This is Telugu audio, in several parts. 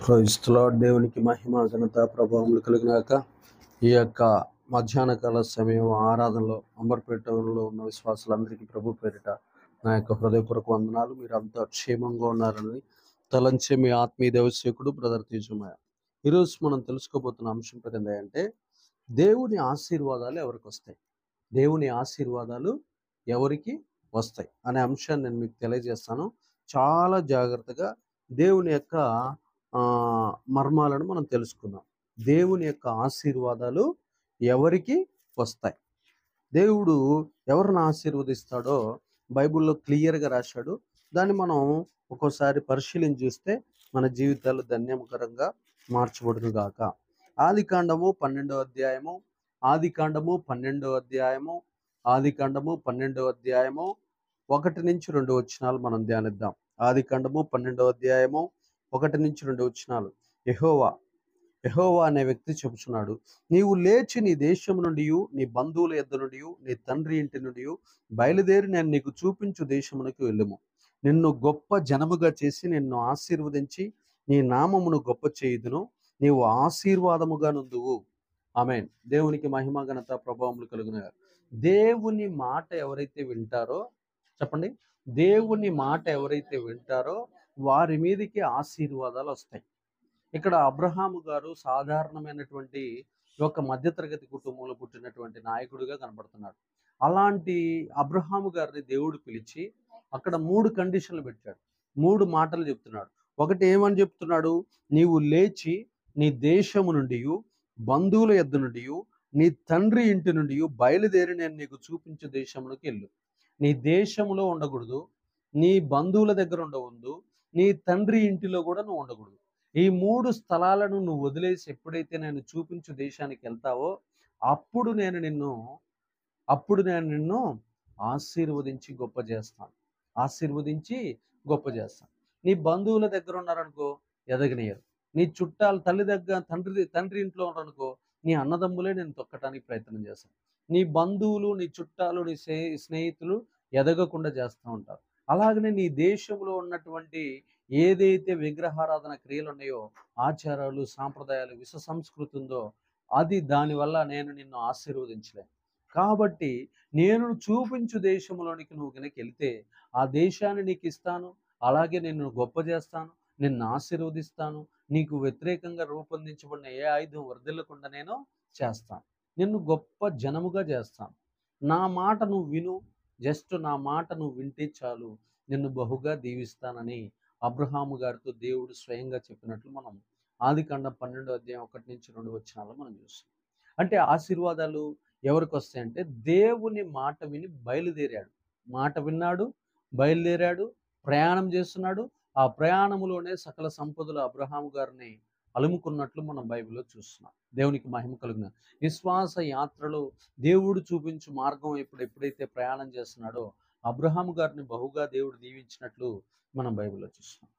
క్రైస్తలో దేవునికి మహిమ ఘనత ప్రభావములు కలిగినాక ఈ యొక్క మధ్యాహ్న కాల సమయం ఆరాధనలో అంబర్పేటలో ఉన్న విశ్వాసులందరికీ ప్రభు పేరిట నా యొక్క హృదయపూర్వక వందనాలు. మీరు అంతా క్షేమంగా ఉన్నారని తలంచే మీ ఆత్మీయ దేవసేకుడు బ్రదర్ తీజుమయ్య. ఈరోజు మనం తెలుసుకోబోతున్న అంశం పేరు ఏంటంటే దేవుని ఆశీర్వాదాలు ఎవరికి వస్తాయి, దేవుని ఆశీర్వాదాలు ఎవరికి వస్తాయి అనే అంశాన్ని నేను మీకు తెలియజేస్తాను. చాలా జాగ్రత్తగా దేవుని యొక్క మర్మాలను మనం తెలుసుకుందాం. దేవుని యొక్క ఆశీర్వాదాలు ఎవరికి వస్తాయి, దేవుడు ఎవరిని ఆశీర్వదిస్తాడో బైబిల్లో క్లియర్గా రాశాడు. దాన్ని మనం ఒక్కోసారి పరిశీలించి చూస్తే మన జీవితాలు ధన్యకరంగా మార్చబడును గాక. ఆదికాండము 12వ అధ్యాయము, ఆదికాండము 12వ అధ్యాయము, ఆదికాండము 12వ అధ్యాయము 1 నుంచి 2 వచనాలు మనం ధ్యానిద్దాం. ఆదికాండము 12వ అధ్యాయము 1 నుంచి 2 వచనాలు. యెహోవా అనే వ్యక్తి చెబుతున్నాడు, నీవు లేచి నీ దేశం నుండి, నీ బంధువుల యొద్ద నుండి, నీ తండ్రి ఇంటి నుండి బయలుదేరి నేను నీకు చూపించు దేశమునకు వెళ్ళుము. నిన్ను గొప్ప జనముగా చేసి నిన్ను ఆశీర్వదించి నీ నామమును గొప్ప చేయుదును, నీవు ఆశీర్వాదముగా నుందువు. ఆమేన్. దేవునికి మహిమ ఘనత ప్రభావములు కలుగును. దేవుని మాట ఎవరైతే వింటారో, చెప్పండి, దేవుని మాట ఎవరైతే వింటారో వారి మీదకి ఆశీర్వాదాలు వస్తాయి. ఇక్కడ అబ్రహాము గారు సాధారణమైనటువంటి ఒక మధ్యతరగతి కుటుంబంలో పుట్టినటువంటి నాయకుడిగా కనబడుతున్నాడు. అలాంటి అబ్రహాము గారిని దేవుడు పిలిచి అక్కడ 3 కండిషన్లు పెట్టాడు, 3 మాటలు చెప్తున్నాడు. ఒకటి ఏమని చెప్తున్నాడు, నీవు లేచి నీ దేశము నుండి, బంధువుల యొద్ద నుండి, నీ తండ్రి ఇంటి నుండి బయలుదేరి నేను నీకు చూపించే దేశమునకు వెళ్ళు. నీ దేశంలో ఉండకూడదు, నీ బంధువుల దగ్గర ఉండవద్దు, నీ తండ్రి ఇంటిలో కూడా నువ్వు ఉండకూడదు. ఈ 3 స్థలాలను నువ్వు వదిలేసి ఎప్పుడైతే నేను చూపించు దేశానికి వెళ్తావో అప్పుడు నేను నిన్ను ఆశీర్వదించి గొప్ప చేస్తాను, ఆశీర్వదించి గొప్ప చేస్తాను. నీ బంధువుల దగ్గర ఉన్నారనుకో ఎదగనియరు, నీ చుట్టాలు తండ్రి ఇంట్లో ఉన్నారనుకో నీ అన్నదమ్ములే నేను తొక్కటానికి ప్రయత్నం చేస్తాను. నీ బంధువులు, నీ చుట్టాలు, నీ స్నేహితులు ఎదగకుండా చేస్తూ ఉంటారు. అలాగనే నీ దేశంలో ఉన్నటువంటి ఏదైతే విగ్రహారాధన క్రియలు ఉన్నాయో, ఆచారాలు, సాంప్రదాయాలు, విశ్వ సంస్కృతి ఉందో అది దానివల్ల నేను నిన్ను ఆశీర్వదించలేను. కాబట్టి నేను చూపించు దేశంలోనికి నువ్వు కనుక వెళితే ఆ దేశాన్ని నీకు ఇస్తాను, అలాగే నిన్ను గొప్ప చేస్తాను, నిన్ను ఆశీర్వదిస్తాను, నీకు వ్యతిరేకంగా రూపొందించబడిన ఏ ఆయుధం వర్ధిల్లకుండా నేను చేస్తాను, నిన్ను గొప్ప జనముగా చేస్తాను. నా మాట నువ్వు విను, జస్ట్ నా మాట నువ్వు వింటే చాలు, నిన్ను బహుగా దీవిస్తానని అబ్రహాము గారితో దేవుడు స్వయంగా చెప్పినట్లు మనం ఆదికాండం 12వ అధ్యాయం 1 నుంచి 2 వచనాలు మనం చూస్తాం. అంటే ఆశీర్వాదాలు ఎవరికి వస్తాయంటే దేవుని మాట విని బయలుదేరాడు, మాట విన్నాడు, బయలుదేరాడు, ప్రయాణం చేస్తున్నాడు. ఆ ప్రయాణములోనే సకల సంపదలు అబ్రహాము గారిని అలుముకున్నట్లు మనం బైబిల్లో చూస్తున్నాం. దేవునికి మహిమ కలుగున. విశ్వాస యాత్రలో దేవుడు చూపించు మార్గం ఎప్పుడైతే ప్రయాణం చేస్తున్నాడో అబ్రహాము గారిని బహుగా దేవుడు దీవించినట్లు మనం బైబిల్లో చూస్తున్నాం.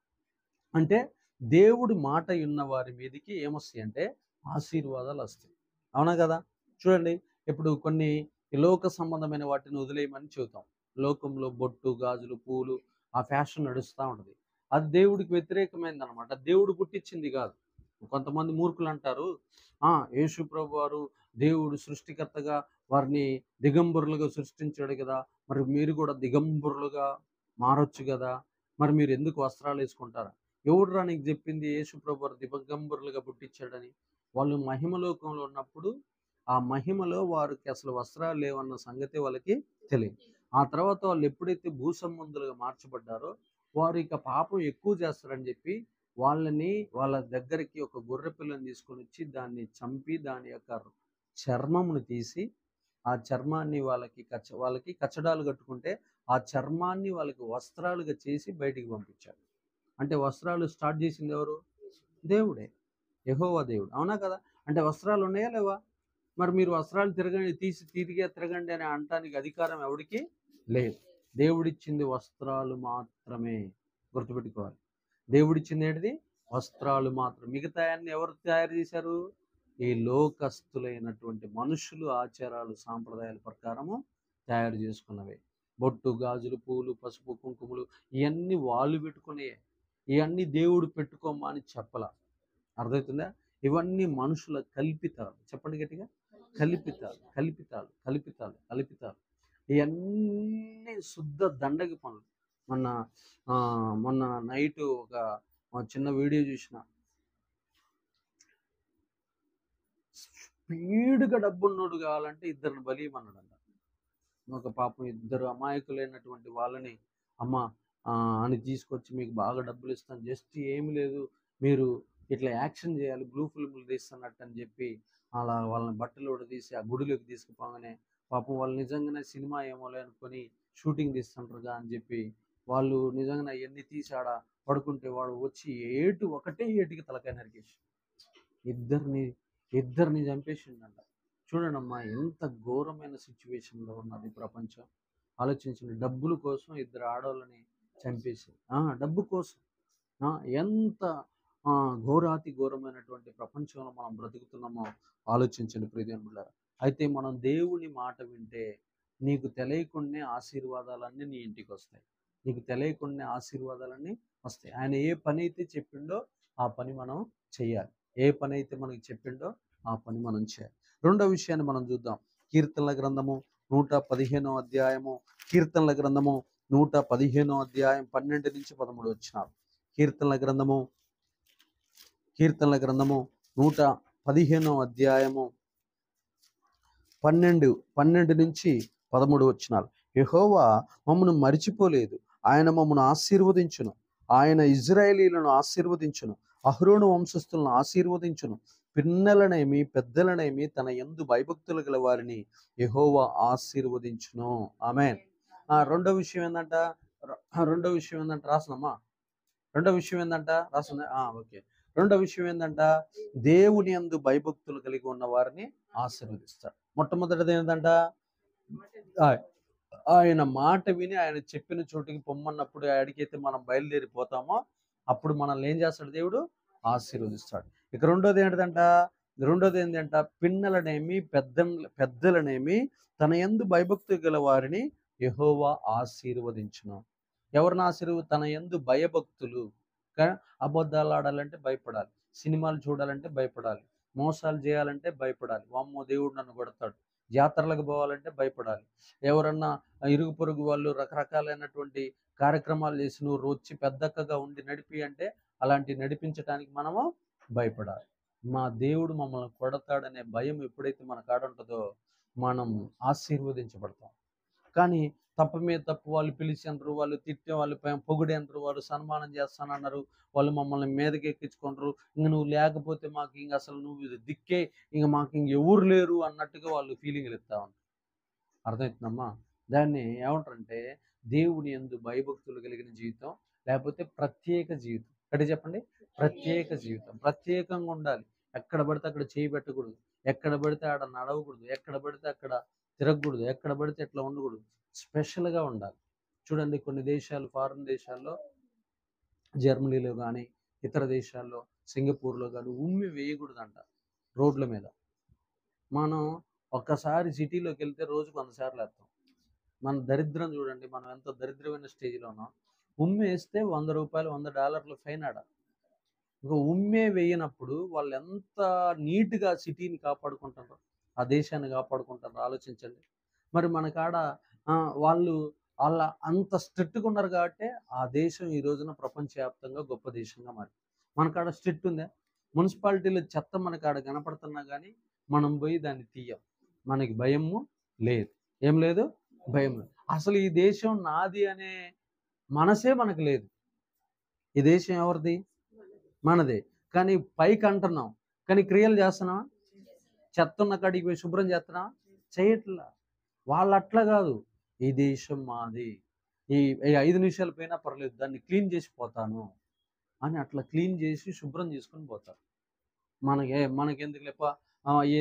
అంటే దేవుడి మాట ఉన్న వారి మీదకి ఏమొస్తాయి అంటే ఆశీర్వాదాలు వస్తాయి. అవునా కదా? చూడండి, ఇప్పుడు కొన్ని లోక సంబంధమైన వాటిని వదిలేయమని చెబుతాం. లోకంలో బొట్టు, గాజులు, పూలు, ఆ ఫ్యాషన్ నడుస్తూ ఉంటుంది. అది దేవుడికి వ్యతిరేకమైనది అనమాట, దేవుడు పుట్టించింది కాదు. కొంతమంది మూర్ఖులు అంటారు, యేసు ప్రభు వారు దేవుడు సృష్టికర్తగా వారిని దిగంబరులుగా సృష్టించాడు కదా, మరి మీరు కూడా దిగంబరులుగా మారొచ్చు కదా, మరి మీరు ఎందుకు వస్త్రాలు వేసుకుంటారా? ఎవడురా నీకు చెప్పింది యేసు ప్రభు వారు దిగంబరులుగా పుట్టించాడని? వాళ్ళు మహిమలోకంలో ఉన్నప్పుడు ఆ మహిమలో వారికి అసలు వస్త్రాలు లేవన్న సంగతి వాళ్ళకి తెలియదు. ఆ తర్వాత వాళ్ళు ఎప్పుడైతే భూసంబంధులుగా మార్చబడ్డారో వారు ఇక పాపం ఎక్కువ చేస్తారని చెప్పి వాళ్ళ దగ్గరికి ఒక గొర్రె పిల్లని తీసుకొని వచ్చి దాన్ని చంపి దాని యొక్క చర్మమును తీసి ఆ చర్మాన్ని వాళ్ళకి కచ్చడాలు కట్టుకుంటే ఆ చర్మాన్ని వాళ్ళకి వస్త్రాలుగా చేసి బయటికి పంపించారు. అంటే వస్త్రాలు స్టార్ట్ చేసింది ఎవరు? దేవుడే, యెహోవా దేవుడు. అవునా కదా? అంటే వస్త్రాలు ఉన్నాయా లేవా? మరి మీరు వస్త్రాలు తిరిగే తిరగండి అని అనటానికి అధికారం ఎవరికి లేదు. దేవుడిచ్చింది వస్త్రాలు మాత్రమే. గుర్తుపెట్టుకోవాలి, దేవుడిచ్చింది ఏంటిది? వస్త్రాలు మాత్రం. మిగతా అన్ని ఎవరు తయారు చేశారు? ఈ లోకస్తులైనటువంటి మనుషులు ఆచారాలు, సాంప్రదాయాల ప్రకారము తయారు చేసుకున్నవే. బొట్టు, గాజులు, పూలు, పసుపు, కుంకుమలు ఇవన్నీ వాళ్ళు పెట్టుకునే, ఇవన్నీ దేవుడు పెట్టుకోమా అని చెప్పలా. అర్థమవుతుందా? ఇవన్నీ మనుషుల కల్పితాలు. చెప్పండి గట్టిగా. కల్పితాలు, కల్పితాలు, కల్పితాలు, కల్పితాలు. ఇవన్నీ శుద్ధ దండగి పనులు. మొన్న మొన్న నైట్ ఒక చిన్న వీడియో చూసిన. స్పీడ్గా డబ్బున్నోడు కావాలంటే ఇద్దరిని బలీయమన్నాడంట. ఒక పాపం ఇద్దరు అమాయకులైనటువంటి వాళ్ళని అమ్మ అని తీసుకొచ్చి మీకు బాగా డబ్బులు ఇస్తాను, జస్ట్ ఏమి లేదు మీరు ఇట్లా యాక్షన్ చేయాలి, బ్లూ ఫిల్మ్లు తీస్తున్నట్టు అని చెప్పి అలా వాళ్ళని బట్టలు తీసి ఆ గుడిలోకి తీసుకుపోగానే పాపం వాళ్ళు నిజంగానే సినిమా ఏమోలే అనుకొని షూటింగ్ తీస్తుంటారుగా అని చెప్పి వాళ్ళు నిజంగానే అవన్నీ తీసి ఆడ పడుకుంటే వాడు వచ్చి ఒకటే ఏటుకి తలకాయ నరికేసి ఇద్దరిని చంపేసిండంట. చూడండి అమ్మా, ఎంత ఘోరమైన సిచ్యువేషన్లో ఉన్నది ప్రపంచం. ఆలోచించండి, డబ్బుల కోసం ఇద్దరు ఆడవాళ్ళని చంపేసి డబ్బు కోసం ఎంత ఘోరాతి ఘోరమైనటువంటి ప్రపంచంలో మనం బ్రతుకుతున్నామో ఆలోచించండి ప్రియదేవులారా. అయితే మనం దేవుని మాట వింటే నీకు తెలియకుండానే ఆశీర్వాదాలన్నీ నీ ఇంటికి వస్తాయి. నీకు తెలియకుండా ఆశీర్వాదాలన్నీ వస్తాయి. ఆయన ఏ పని అయితే చెప్పిండో ఆ పని మనం చేయాలి. ఏ పని అయితే మనకి చెప్పిండో ఆ పని మనం చేయాలి. రెండో విషయాన్ని మనం చూద్దాం. కీర్తనల గ్రంథము 115వ అధ్యాయము. కీర్తనల గ్రంథము 115వ అధ్యాయం 12 నుంచి 13 వచనాలు. కీర్తనల గ్రంథము 115వ అధ్యాయము 12 నుంచి 13 వచనాలు. యెహోవా మమ్మను మరిచిపోలేదు, ఆయన మమ్మను ఆశీర్వదించును. ఆయన ఇజ్రాయేలీలను ఆశీర్వదించును, అహరోను వంశస్థులను ఆశీర్వదించును. పిన్నలనేమి పెద్దలనేమి తన యందు భయభక్తులు గల వారిని యెహోవా ఆశీర్వదించును. ఆమేన్. రెండో విషయం ఏంటంట రాసినమ్మా. రెండో విషయం ఏంటంట రాసింది. ఓకే. రెండో విషయం ఏంటంట, దేవుని యందు భయభక్తులు కలిగి ఉన్న వారిని ఆశీర్వదిస్తాడు. మొట్టమొదటిది ఏంటంట, ఆయన మాట విని ఆయన చెప్పిన చోటుకి పొమ్మన్నప్పుడు ఎక్కడికైతే మనం బయలుదేరిపోతామో అప్పుడు మనల్ని ఏం చేస్తాడు దేవుడు? ఆశీర్వదిస్తాడు. ఇక రెండోది ఏంటంట, పిన్నలనేమి పెద్దలనేమి తన యందు భయభక్తులు గల వారిని యెహోవా ఆశీర్వదించును. ఎవరిని తన యందు భయభక్తులు. అబద్ధాలు ఆడాలంటే భయపడాలి, సినిమాలు చూడాలంటే భయపడాలి, మోసాలు చేయాలంటే భయపడాలి. వామ్మో దేవుడు నన్ను కొడతాడు. జాతరలకు పోవాలంటే భయపడాలి. ఎవరన్నా ఇరుగు పొరుగు వాళ్ళు రకరకాలైనటువంటి కార్యక్రమాలు చేసి నువ్వు వచ్చి పెద్దక్కగా ఉండి నడిపి అంటే అలాంటి నడిపించడానికి మనము భయపడాలి. మా దేవుడు మమ్మల్ని కొడతాడనే భయం ఎప్పుడైతే మన కాడ ఉంటుందో మనం ఆశీర్వదించబడతాం. కానీ తప్పు మీద తప్పు, వాళ్ళు పిలిచినారు, వాళ్ళు తిట్టే, వాళ్ళు పొగిడేంటారు, వాళ్ళు సన్మానం చేస్తానన్నారు, వాళ్ళు మమ్మల్ని మీదకి ఎక్కించుకుంటారు, ఇంక నువ్వు లేకపోతే మాకు ఇంక అసలు నువ్వు దిక్కే, ఇంక మాకు ఇంక ఎవరు లేరు అన్నట్టుగా వాళ్ళు ఫీలింగ్లు ఇస్తా ఉంటారు. అర్థమవుతుందమ్మా? దాన్ని ఏమంటారంటే దేవుని యందు భయభక్తులు కలిగిన జీవితం, లేకపోతే ప్రత్యేక జీవితం. అంటే చెప్పండి, ప్రత్యేక జీవితం. ప్రత్యేకంగా ఉండాలి. ఎక్కడ పడితే అక్కడ చేయి పెట్టకూడదు, ఎక్కడ పడితే ఆడ నడవకూడదు, ఎక్కడ పడితే అక్కడ తిరగకూడదు, ఎక్కడ పడితే ఎట్లా ఉండకూడదు. స్పెషల్గా ఉండాలి. చూడండి, కొన్ని దేశాలు, ఫారిన్ దేశాల్లో, జర్మనీలో కానీ ఇతర దేశాల్లో, సింగపూర్లో కానీ ఉమ్మి వేయకూడదంట రోడ్ల మీద. మనం ఒక్కసారి సిటీలోకి వెళ్తే రోజుకు 100 సార్లు వేస్తాం. మన దరిద్రం చూడండి, మనం ఎంత దరిద్రమైన స్టేజ్లో ఉన్నాం. ఉమ్మి వేస్తే $100, $100 ఫైన్ ఆడ. ఇక ఉమ్మే వేయనప్పుడు వాళ్ళు ఎంత నీట్గా సిటీని కాపాడుకుంటారో, ఆ దేశాన్ని కాపాడుకుంటారో ఆలోచించండి. మరి మన కాడ వాళ్ళు అంత స్ట్రిక్ట్గా ఉన్నారు కాబట్టి ఆ దేశం ఈ రోజున ప్రపంచవ్యాప్తంగా గొప్ప దేశంగా మారి. మన కాడ స్ట్రిక్ట్ ఉందా? మున్సిపాలిటీలో చెత్త మన కాడ కనపడుతున్నా కానీ మనం పోయి దాన్ని తీయం. మనకి భయము లేదు. ఏం లేదు? భయం లేదు. అసలు ఈ దేశం నాది అనే మనసే మనకు లేదు. ఈ దేశం ఎవరిది? మనదే. కానీ పైకి అంటున్నాం, కానీ క్రియలు చేస్తున్నావా? చెత్త ఉన్న కాడికి పోయి శుభ్రం చేస్తున్నావా? చేయట్లా. వాళ్ళు అట్లా కాదు, ఈ దేశం మాది, ఈ 5 నిమిషాలు పోయినా పర్లేదు, దాన్ని క్లీన్ చేసి పోతాను అని అట్లా క్లీన్ చేసి శుభ్రం చేసుకొని పోతారు. మనకెందుకు లేప,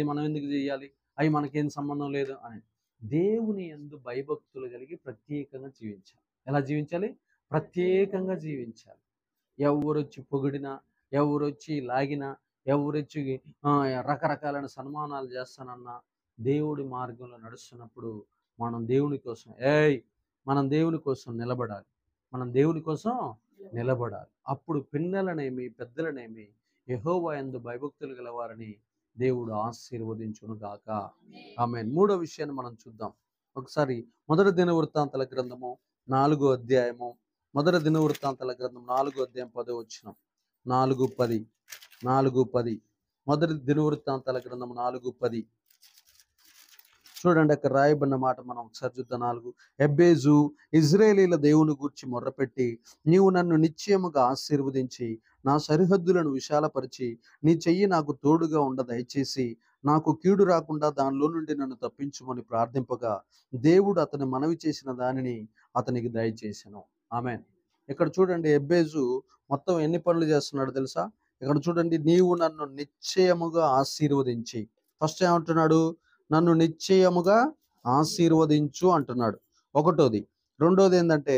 మనం ఎందుకు చేయాలి, అవి మనకేం సంబంధం లేదు అని. దేవుని యందు భయభక్తులు కలిగి ప్రత్యేకంగా జీవించాలి. ఎలా జీవించాలి? ప్రత్యేకంగా జీవించాలి. ఎవరొచ్చి పొగిడినా, ఎవరొచ్చి లాగినా, ఎవరొచ్చి రకరకాలైన సన్మానాలు చేస్తానన్నా, దేవుడి మార్గంలో నడుస్తున్నప్పుడు మనం దేవుని కోసం నిలబడాలి. మనం దేవుని కోసం నిలబడాలి. అప్పుడు పిన్నలనేమి పెద్దలనేమి యెహోవా యందు భయభక్తులు గల వారిని దేవుడు ఆశీర్వదించును గాక. ఆమేన్. మూడో విషయాన్ని మనం చూద్దాం. ఒకసారి మొదటి దినవృత్తాంతాల గ్రంథము 4వ అధ్యాయము, మొదటి దినవృత్తాంతాల గ్రంథం 4వ అధ్యాయం 10వ వచనం. 4:10 4:10 మొదటి దినవృత్తాంతాల గ్రంథం 4:10 చూడండి, అక్కడ రాయబడిన మాట మనం ఒకసారి చూద్దాం. 4 ఎబ్బేజు ఇజ్రాయేలీల దేవుని గూర్చి మొర్రపెట్టి, నీవు నన్ను నిశ్చయముగా ఆశీర్వదించి నా సరిహద్దులను విశాలపరిచి నీ చెయ్యి నాకు తోడుగా ఉండ దయచేసి నాకు కీడు రాకుండా దానిలో నుండి నన్ను తప్పించుమని ప్రార్థింపగా దేవుడు అతని మనవి చేసిన దానిని అతనికి దయచేసెను. ఆమేన్. ఇక్కడ చూడండి, ఎబ్బేజు మొత్తం ఎన్ని పనులు చేస్తున్నాడు తెలుసా? ఇక్కడ చూడండి, నీవు నన్ను నిశ్చయముగా ఆశీర్వదించి, ఫస్ట్ ఏమంటున్నాడు? నన్ను నిశ్చయముగా ఆశీర్వదించు అంటున్నాడు, ఒకటోది. రెండోది ఏంటంటే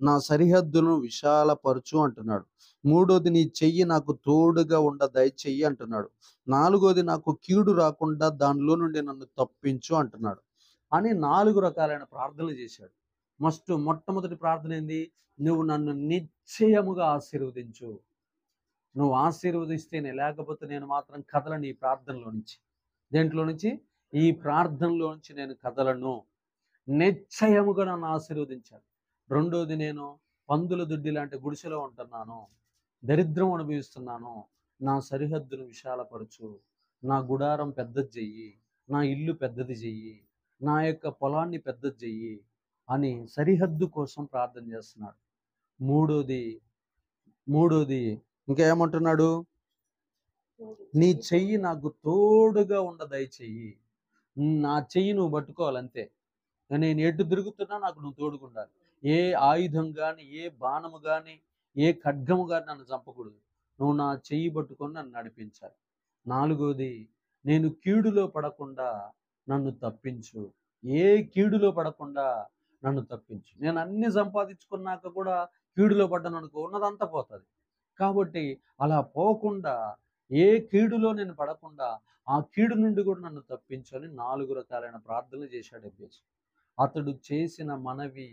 నా సరిహద్దును విశాలపరచు అంటున్నాడు. మూడోది నీ చెయ్యి నాకు తోడుగా ఉండ దయచెయ్యి అంటున్నాడు. నాలుగోది నాకు కీడు రాకుండా దానిలో నుండి నన్ను తప్పించు అంటున్నాడు. అని 4 రకాలైన ప్రార్థనలు చేశాడు. మొట్టమొదటి ప్రార్థన ఏంది? నువ్వు నన్ను నిశ్చయముగా ఆశీర్వదించు. నువ్వు ఆశీర్వదిస్తేనే, లేకపోతే నేను మాత్రం కదలను ఈ ప్రార్థనలో నుంచి. దేంట్లో నుంచి? ఈ ప్రార్థనలో నుంచి నేను కదలను. నిశ్చయముగా నన్ను ఆశీర్వదించాడు. రెండోది, నేను పందుల దుడ్డి లాంటి గుడిసెలో ఉంటున్నాను, దరిద్రం అనుభవిస్తున్నాను, నా సరిహద్దును విశాలపరచు, నా గుడారం పెద్దది చెయ్యి, నా ఇల్లు పెద్దది చెయ్యి, నా యొక్క పొలాన్ని పెద్దది చెయ్యి అని సరిహద్దు కోసం ప్రార్థన చేస్తున్నాడు. మూడోది ఇంకా ఏమంటున్నాడు? నీ చెయ్యి నాకు తోడుగా ఉండ దయచెయ్యి. నా చెయ్యి నువ్వు పట్టుకోవాలంతే. నేను ఎటు తిరుగుతున్నా నాకు నువ్వు తోడుకుండాలి. ఏ ఆయుధం కానీ, ఏ బాణము కానీ, ఏ ఖడ్గము కానీ నన్ను చంపకూడదు. నువ్వు నా చెయ్యి పట్టుకొని నన్ను నడిపించాలి. నాలుగోది, నేను కీడులో పడకుండా నన్ను తప్పించు. ఏ కీడులో పడకుండా నన్ను తప్పించు. నేను అన్ని సంపాదించుకున్నాక కూడా కీడులో పడ్డాను అనుకో, ఉన్నదంతా పోతుంది. కాబట్టి అలా పోకుండా, ఏ కీడులో నేను పడకుండా ఆ కీడు నుండి కూడా నన్ను తప్పించని 4 రకాలైన ప్రార్థనలు చేశాడు ఎబ్బేజు. అతడు చేసిన మనవి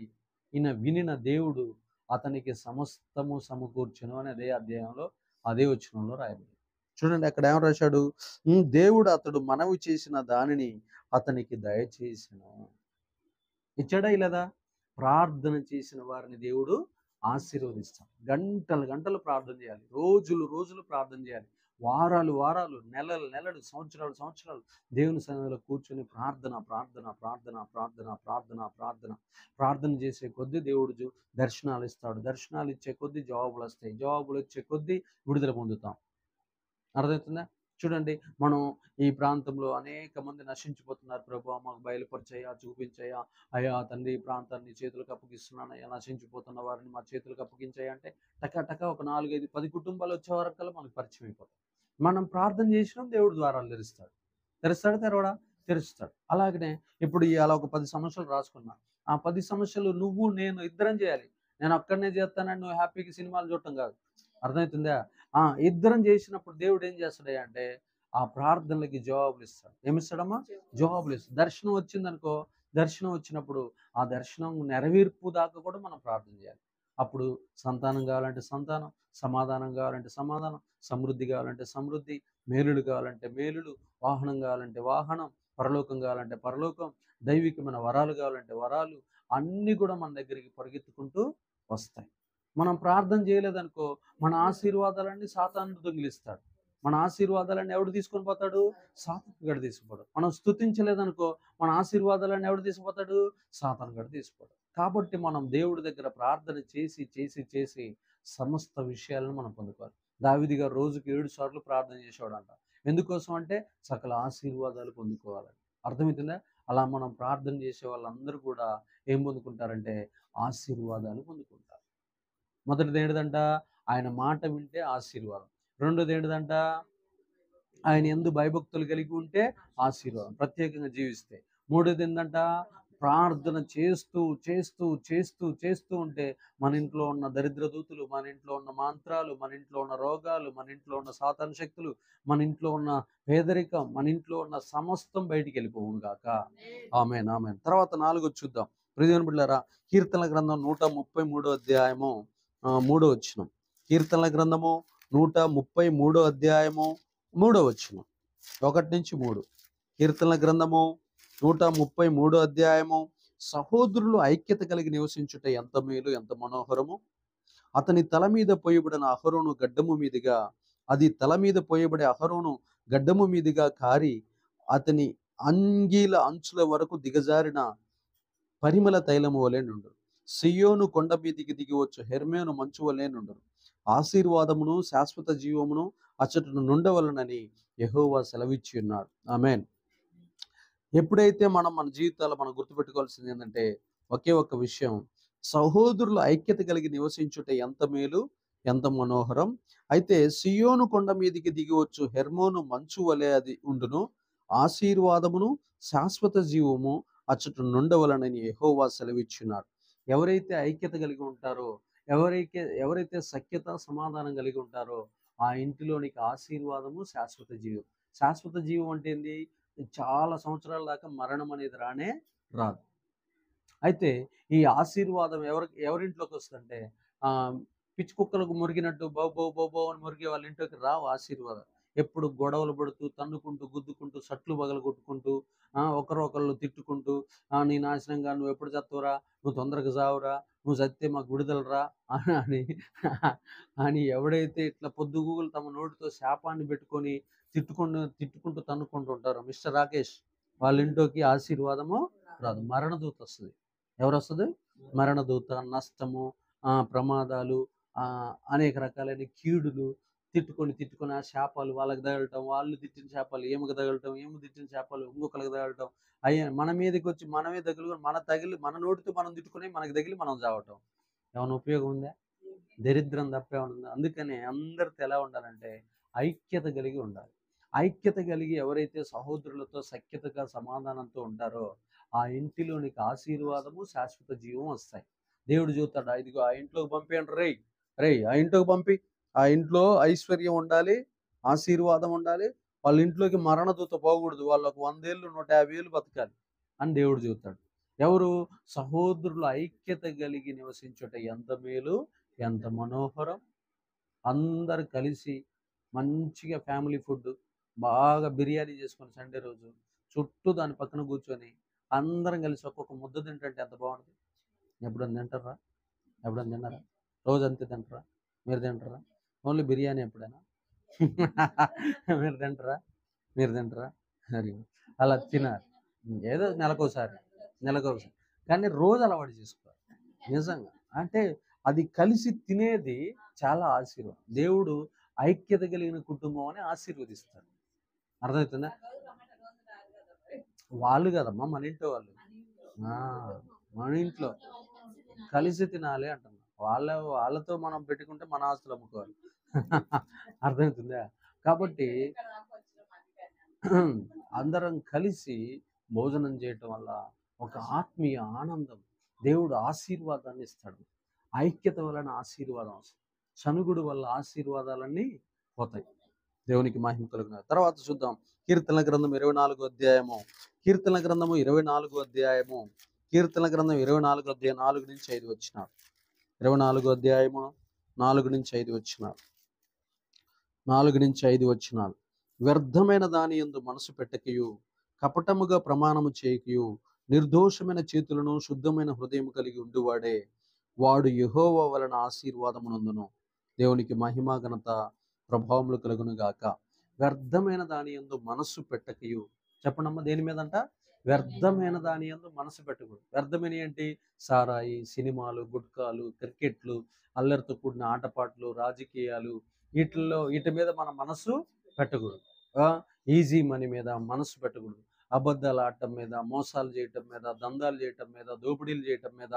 వినిన దేవుడు అతనికి సమస్తము సమకూర్చును అని అదే అధ్యాయంలో అదే వచనంలో రాయబడింది. చూడండి, అక్కడ ఏం రాశాడు? దేవుడు అతడు మనవి చేసిన దానిని అతనికి దయచేసెను. ఇచ్చాడా లేదా? ప్రార్థన చేసిన వారిని దేవుడు ఆశీర్వదిస్తాడు. గంటలు గంటలు ప్రార్థన చేయాలి, రోజులు రోజులు ప్రార్థన చేయాలి, వారాలు వారాలు, నెలలు నెలలు, సంవత్సరాలు సంవత్సరాలు దేవుని సన్నిధిలో కూర్చొని ప్రార్థన ప్రార్థన ప్రార్థన ప్రార్థన ప్రార్థన ప్రార్థన ప్రార్థన చేసే కొద్దీ దేవుడు దర్శనాలు ఇస్తాడు. దర్శనాలు ఇచ్చే కొద్దీ జవాబులు వస్తాయి. జవాబులు వచ్చే కొద్దీ విడుదల పొందుతాం. అర్థమవుతుందా? చూడండి, మనం ఈ ప్రాంతంలో అనేక మంది నశించిపోతున్నారు. ప్రభువా మాకు బయలుపరిచయ్యా, చూపించయ్యా, అయ్యా తండ్రి ఈ ప్రాంతాన్ని చేతులకు అప్పగిస్తున్నానయ్యా, నశించిపోతున్న వారిని మా చేతులకు అప్పగించయ్యా అంటే టక ఒక 4, 5, 10 కుటుంబాలు వచ్చే వరకల్లా మనకు పరిచయం అయిపోతాయి. మనం ప్రార్థన చేసినాం, దేవుడు ద్వారాలు తెరుస్తాడు, తెరవడా? తెరుస్తాడు. అలాగనే ఇప్పుడు అలా ఒక 10 సమస్యలు రాసుకున్నా. ఆ 10 సమస్యలు నువ్వు నేను ఇద్దరం చేయాలి. నేను ఒక్కడనే చేస్తానని నువ్వు హ్యాపీగా సినిమాలు చూడటం కాదు. అర్థమవుతుందా? ఇద్దరం చేసినప్పుడు దేవుడు ఏం చేస్తాడు అంటే ఆ ప్రార్థనలకి జవాబులు ఇస్తాడు. ఏమిస్తాడమ్మా? జవాబులు ఇస్తాడు. దర్శనం వచ్చిందనుకో, దర్శనం వచ్చినప్పుడు ఆ దర్శనం నెరవేర్పు దాకా కూడా మనం ప్రార్థన చేయాలి. అప్పుడు సంతానం కావాలంటే సంతానం, సమాధానం కావాలంటే సమాధానం, సమృద్ధి కావాలంటే సమృద్ధి, మేలులు కావాలంటే మేలులు, వాహనం కావాలంటే వాహనం, పరలోకం కావాలంటే పరలోకం, దైవికమైన వరాలు కావాలంటే వరాలు, అన్నీ కూడా మన దగ్గరికి పరిగెత్తుకుంటూ వస్తాయి. మనం ప్రార్థన చేయలేదనుకో, మన ఆశీర్వాదాలన్నీ సాతాను దొంగిలిస్తాడు. మన ఆశీర్వాదాలన్నీ ఎవడు తీసుకొని పోతాడు? సాతాను గడు తీసుకుపోతాడు. మనం స్తుతించలేదనుకో, మన ఆశీర్వాదాలన్నీ ఎవడు తీసుకుపోతాడు? సాతాను గడు తీసుకుపోతాడు. కాబట్టి మనం దేవుడి దగ్గర ప్రార్థన చేసి చేసి చేసి సమస్త విషయాలను మనం పొందుకోవాలి. దావీదు గారు రోజుకి 7 సార్లు ప్రార్థన చేసేవాడంట. ఎందుకోసం అంటే సకల ఆశీర్వాదాలు పొందుకోవాలని. అర్థమవుతుందా? అలా మనం ప్రార్థన చేసే వాళ్ళందరూ కూడా ఏం పొందుకుంటారంటే ఆశీర్వాదాలు పొందుకుంటారు. మొదటిది ఏంటిదంట? ఆయన మాట వింటే ఆశీర్వాదం. రెండోది ఏంటిదంట? ఆయన యందు భయభక్తులు కలిగి ఉంటే ఆశీర్వాదం, ప్రత్యేకంగా జీవిస్తే. మూడోది ఏంటంట? ప్రార్థన చేస్తూ చేస్తూ చేస్తూ చేస్తూ ఉంటే మన ఇంట్లో ఉన్న దరిద్ర దూతులు, మన ఇంట్లో ఉన్న మంత్రాలు, మన ఇంట్లో ఉన్న రోగాలు, మన ఇంట్లో ఉన్న సాతాను శక్తులు, మన ఇంట్లో ఉన్న పేదరికం, మన ఇంట్లో ఉన్న సమస్తం బయటికి వెళ్ళిపోవును గాక. ఆమేన్, ఆమేన్. తర్వాత 4 చూద్దాం. ప్రియమైన బిడ్డలారా, కీర్తనల గ్రంథం 133 అధ్యాయము 3వ వచనం. కీర్తనల గ్రంథము 133 అధ్యాయము 3వ వచనం, 1-3. కీర్తనల గ్రంథము 133 అధ్యాయము. సహోదరులు ఐక్యత కలిగి నివసించుట ఎంత మేలు, ఎంత మనోహరము. అతని తల మీద పోయబడిన అహరోను గడ్డము మీదుగా, అది తల మీద పోయబడే అహరోను గడ్డము మీదుగా కారి అతని అంగీల అంచుల వరకు దిగజారిన పరిమళ తైలము వలె నుండు. సియోను కొండ మీదికి దిగి వచ్చు హెర్మోను మంచు వలె నుండు. ఆశీర్వాదమును శాశ్వత జీవమును అచ్చటను నుండవలనని యెహోవా సెలవిచ్చి ఉన్నాడు. ఆమేన్. ఎప్పుడైతే మన జీవితాల్లో మనం గుర్తుపెట్టుకోవాల్సింది ఏంటంటే ఒకే ఒక్క విషయం, సహోదరులు ఐక్యత కలిగి నివసించుట ఎంత మేలు, ఎంత మనోహరం. అయితే సియోను కొండ మీదికి దిగి వచ్చు హెర్మోను మంచు వలె అది ఉండును. ఆశీర్వాదమును శాశ్వత జీవము అచ్చట నుండవలనని యెహోవా సెలవిచ్చున్నాడు. ఎవరైతే ఐక్యత కలిగి ఉంటారో, ఎవరైతే సఖ్యత సమాధానం కలిగి ఉంటారో ఆ ఇంటిలోనికి ఆశీర్వాదము, శాశ్వత జీవం. శాశ్వత జీవం అంటే ఏంది? చాలా సంవత్సరాల దాకా మరణం అనేది రాదు. అయితే ఈ ఆశీర్వాదం ఎవరింట్లోకి వస్తుందంటే ఆ పిచ్చి కుక్కలకు మురిగినట్టు బౌ బౌ బౌ బౌ అని మురిగే వాళ్ళ ఇంట్లోకి రావు ఆశీర్వాదం. ఎప్పుడు గొడవలు పడుతూ, తన్నుకుంటూ, గుద్దుకుంటూ, సట్లు పగలగొట్టుకుంటూ, ఒకరు తిట్టుకుంటూ, నీ నాశనంగా నువ్వు ఎప్పుడు చస్తావురా, నువ్వు తొందరగా చావురా, నువ్వు చస్తే మాకు విడుదలరా అని అని ఎవడైతే ఇట్లా పొద్దుగూకులు తమ నోటితో శాపాన్ని పెట్టుకొని తిట్టుకుంటూ తన్నుకుంటూ ఉంటారో మిస్టర్ రాకేష్, వాళ్ళ ఇంట్లోకి ఆశీర్వాదము రాదు, మరణదూత వస్తుంది. ఎవరు వస్తుంది? మరణదూత, నష్టము, ప్రమాదాలు, అనేక రకాలైన కీడులు, తిట్టుకొని ఆ శాపాలు వాళ్ళకి తగలటం, వాళ్ళు తిట్టిన శాపాలు ఏమకు తగలటం, ఏమి తిట్టిన శాపాలు ఇంకొకరికి తగలటం, అయ్యా మన మీదకి వచ్చి మనమే తగిలి మన నోటితో మనం తిట్టుకుని మనకి తగిలి మనం చావటం. ఏమైనా ఉపయోగం ఉందా? దరిద్రం తప్పే ఉందా? అందుకనే అందరితో ఎలా ఉండాలంటే ఐక్యత కలిగి ఉండాలి. ఐక్యత కలిగి ఎవరైతే సహోదరులతో సఖ్యతగా సమాధానంతో ఉంటారో ఆ ఇంటిలోనికి ఆశీర్వాదము, శాశ్వత జీవం వస్తాయి. దేవుడు చూస్తాడు, ఇదిగో ఆ ఇంట్లోకి పంపేయండి, రే ఆ ఇంట్లోకి పంపి, ఆ ఇంట్లో ఐశ్వర్యం ఉండాలి, ఆశీర్వాదం ఉండాలి, వాళ్ళ ఇంట్లోకి మరణదూత పోకూడదు, వాళ్ళకు 100 ఏళ్ళు 150 ఏళ్ళు బతకాలి అని దేవుడు చూస్తాడు. ఎవరు? సహోదరులు ఐక్యత కలిగి నివసించుట ఎంత మేలు, ఎంత మనోహరం. అందరు కలిసి మంచిగా ఫ్యామిలీ ఫుడ్ బాగా బిర్యానీ చేసుకొని సండే రోజు చుట్టూ దాని పక్కన కూర్చొని అందరం కలిసి ఒక్కొక్క ముద్ద తింటుంటే ఎంత బాగుంటుంది. ఎప్పుడన్నా తింటారా? ఎప్పుడన్నా తిన్నారా? రోజు అంతే తింటారా? మీరు తింటారా? ఓన్లీ బిర్యానీ ఎప్పుడైనా మీరు తింటారా? మరి అలా తినాలి. ఏదో నెలకోసారి కానీ రోజు అలవాటు చేసుకోవాలి. నిజంగా అంటే అది కలిసి తినేది చాలా ఆశీర్వాదం. దేవుడు ఐక్యత కలిగిన కుటుంబం అని ఆశీర్వదిస్తాడు. అర్థమవుతుందా? వాళ్ళు కదమ్మా, మన ఇంట్లో వాళ్ళు. మన ఇంట్లో కలిసి తినాలి అంటున్నా. వాళ్ళతో మనం పెట్టుకుంటే మన ఆస్తులు అమ్ముకోవాలి. అర్థమవుతుందా? కాబట్టి అందరం కలిసి భోజనం చేయటం వల్ల ఒక ఆత్మీయ ఆనందం, దేవుడు ఆశీర్వాదాన్ని ఇస్తాడు. ఐక్యత వలన ఆశీర్వాదం వస్తుంది. సనుగుడు వల్ల ఆశీర్వాదాలన్నీ పోతాయి. దేవునికి మహిమ కలుగును. తర్వాత చూద్దాం కీర్తనల గ్రంథం 24వ అధ్యాయము. కీర్తనల గ్రంథము 24వ అధ్యాయము. కీర్తనల గ్రంథం 24వ అధ్యాయం 4-5 వచ్చినారు. 24వ అధ్యాయము 4-5 వచ్చినారు. 4-5 వచ్చినారు. వ్యర్థమైన దాని యందు మనసు పెట్టకయు, కపటముగా ప్రమాణము చేయకయు, నిర్దోషమైన చేతులను శుద్ధమైన హృదయం కలిగి ఉండువాడే వాడు యెహోవా వలన ఆశీర్వాదమునందును. దేవునికి మహిమ ఘనత ప్రభావములు కలుగును గాక. వ్యర్థమైన దాని యందు మనస్సు పెట్టకయు. చెప్పండమ్మ, దేని మీదంట? వ్యర్థమైన దాని యందు మనసు పెట్టకూడదు. వ్యర్థమైన ఏంటి? సారాయి, సినిమాలు, గుట్కాలు, క్రికెట్లు, అల్లరితో కూడిన ఆటపాటలు, రాజకీయాలు, వీటి మీద మన మనసు పెట్టకూడదు. ఈజీ మనీ మీద మనసు పెట్టకూడదు. అబద్ధాలు ఆడటం మీద, మోసాలు చేయటం మీద, దందాలు చేయటం మీద, దోపిడీలు చేయటం మీద,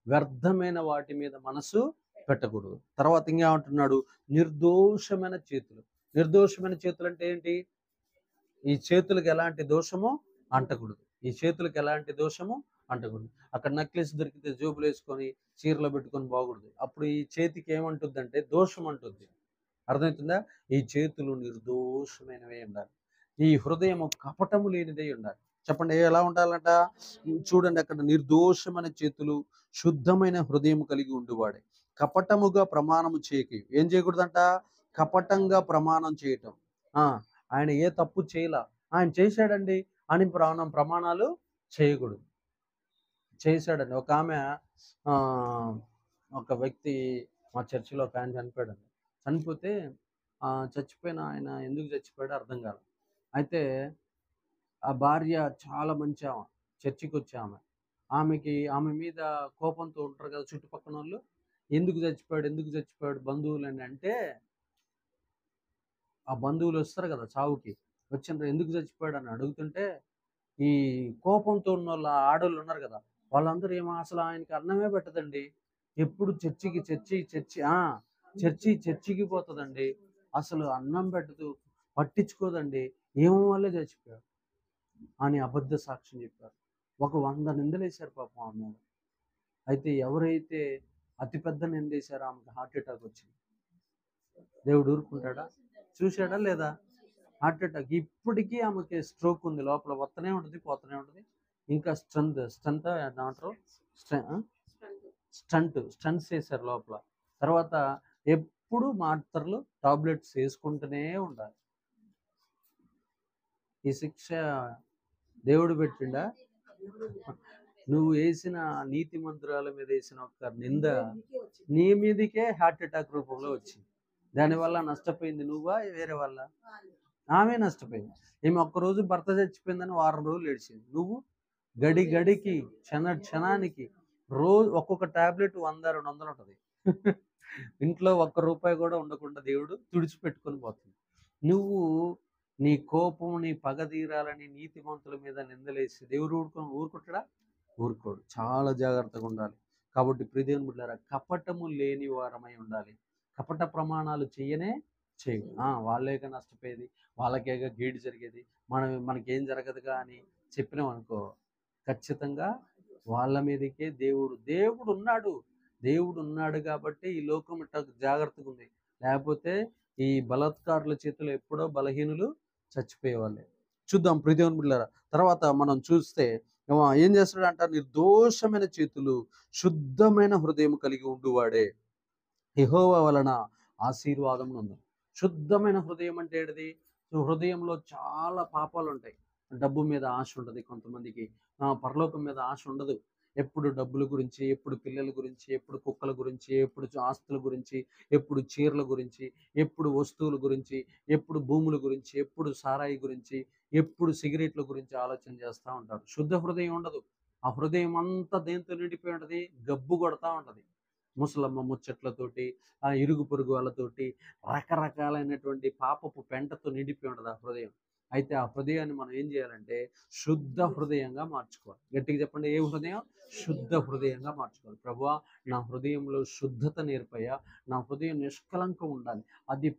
వ్యర్థమైన వాటి మీద మనసు పెట్టకూడదు. తర్వాత ఇంకేమంటున్నాడు? నిర్దోషమైన చేతులు. నిర్దోషమైన చేతులు అంటే ఏంటి? ఈ చేతులకు ఎలాంటి దోషము అంటకూడదు. ఈ చేతులకు ఎలాంటి దోషము అంటకూడదు. అక్కడ నెక్లెస్ దొరికితే జోబులు వేసుకొని చీరలో పెట్టుకొని బాగుండదు. అప్పుడు ఈ చేతికి ఏమంటుంది అంటే దోషం అంటుంది. అర్థమవుతుందా? ఈ చేతులు నిర్దోషమైనవే ఉండాలి. ఈ హృదయము కపటము లేనిదే ఉండాలి. చెప్పండి, ఎలా ఉండాలంట? చూడండి, అక్కడ నిర్దోషమైన చేతులు, శుద్ధమైన హృదయం కలిగి ఉండువాడే, కపటముగా ప్రమాణము చేయక. ఏం చేయకూడదంట? కపటంగా ప్రమాణం చేయటం. ఆయన ఏ తప్పు చేయలా, ఆయన చేశాడండి అని ప్రమాణాలు చేయకూడదు. చేశాడండి. ఒక ఆమె ఒక వ్యక్తి మా చర్చిలో ఒక ఆయన చనిపోయాడండి. చనిపోతే చచ్చిపోయిన ఆయన ఎందుకు చచ్చిపోయాడో అర్థం కాదు. అయితే ఆ భార్య చాలా మంచి ఆమె, చర్చికి వచ్చే ఆమె మీద కోపంతో ఉంటారు కదా చుట్టుపక్కల వాళ్ళు. ఎందుకు చచ్చిపోయాడు బంధువులని అంటే, ఆ బంధువులు వస్తారు కదా చావుకి, వచ్చిన ఎందుకు చచ్చిపోయాడు అని అడుగుతుంటే, ఈ కోపంతో ఉన్న వాళ్ళ ఆడోళ్ళు ఉన్నారు కదా, వాళ్ళందరూ ఏమో అసలు ఆయనకి అన్నమే పెట్టదండి, ఎప్పుడు చర్చికి పోతుందండి, అసలు అన్నం పెట్టదు, పట్టించుకోదండి, ఏమో వాళ్ళే చచ్చిపోయాడు అని అబద్ధ సాక్ష్యం చెప్పారు. ఒక 100 నిందలేశారు పాపం ఆమె మీద. అయితే ఎవరైతే అతిపెద్ద నిందేశారో ఆమెకు హార్ట్ అటాక్ వచ్చింది. దేవుడు ఊరుకుంటాడా? చూశాడా లేదా? Heart attack. ఇప్పటికీ ఆమెకి స్ట్రోక్ ఉంది, లోపల వస్తూనే ఉంటుంది, పోతూనే ఉంటుంది. ఇంకా స్టంట్స్ వేశారు లోపల. తర్వాత ఎప్పుడు మాత్రలు టాబ్లెట్స్ వేసుకుంటూనే ఉండాలి. ఈ శిక్ష దేవుడు పెట్టిండా? నువ్వు వేసిన నీతి మంత్రాల మీద వేసిన ఒక నింద నీ మీదకే హార్ట్ అటాక్ రూపంలో వచ్చింది. దానివల్ల నష్టపోయింది నువ్వా వేరే వాళ్ళ? ఆమె నష్టపోయింది. ఏమి ఒక్కరోజు భర్త చచ్చిపోయిందని 1 వారం రోజులు ఏడ్చింది. నువ్వు గడికి క్షణానికి రోజు ఒక్కొక్క టాబ్లెట్ 100-200 ఉంటుంది. ఇంట్లో ₹1 కూడా ఉండకుండా దేవుడు తుడిచిపెట్టుకొని పోతుంది. నువ్వు నీ కోపం, నీ పగ తీరాలని నీతిమంతుల మీద నిందలేసి దేవుడు ఊరుకుంటాడా? ఊరుకోడు. చాలా జాగ్రత్తగా ఉండాలి. కాబట్టి ప్రియదేవుని బిడ్డలారా, కపటము లేని వారమై ఉండాలి. కపట ప్రమాణాలు చేయనే చేయు. వాళ్ళేగా నష్టపోయేది, వాళ్ళకేగా గీడు జరిగేది, మనకేం జరగదుగా అని చెప్పినాం అనుకో, ఖచ్చితంగా వాళ్ళ మీదకే దేవుడు ఉన్నాడు కాబట్టి ఈ లోకం ఇట్లా జాగ్రత్తగా ఉంది. లేకపోతే ఈ బలాత్కారుల చేతులు ఎప్పుడో బలహీనులు చచ్చిపోయేవాళ్ళే. చూద్దాం ప్రియదేవుని బిడ్డలారా. తర్వాత మనం చూస్తే ఏం చేస్తాడంట? నిర్దోషమైన చేతులు, శుద్ధమైన హృదయం కలిగి ఉండువాడే యెహోవా వలన ఆశీర్వాదం ఉంది. శుద్ధమైన హృదయం అంటే ఏంటిది? హృదయంలో చాలా పాపాలు ఉంటాయి. డబ్బు మీద ఆశ ఉంటుంది కొంతమందికి, పరలోకం మీద ఆశ ఉండదు. ఎప్పుడు డబ్బుల గురించి, ఎప్పుడు పిల్లల గురించి, ఎప్పుడు కుక్కల గురించి, ఎప్పుడు ఆస్తుల గురించి, ఎప్పుడు చీరల గురించి, ఎప్పుడు వస్తువుల గురించి, ఎప్పుడు భూముల గురించి, ఎప్పుడు సారాయి గురించి, ఎప్పుడు సిగరెట్ల గురించి ఆలోచన చేస్తూ ఉంటారు. శుద్ధ హృదయం ఉండదు. ఆ హృదయం అంతా దేంతో నిండిపోయి ఉంటుంది? గబ్బు కొడతా ఉంటుంది. ముసలమ్మ ముచ్చట్లతోటి, ఆ ఇరుగు పొరుగు వాళ్ళతోటి, రకరకాలైనటువంటి పాపపు పెంటతో నిండిపోయి ఉంటుంది ఆ హృదయం. అయితే ఆ హృదయాన్ని మనం ఏం చేయాలంటే శుద్ధ హృదయంగా మార్చుకోవాలి. గట్టిగా చెప్పండి, ఏ హృదయం? శుద్ధ హృదయంగా మార్చుకోవాలి. ప్రభువా, నా హృదయంలో శుద్ధత నేర్పయ్యా, నా హృదయం నిష్కలంకం ఉండాలి. అది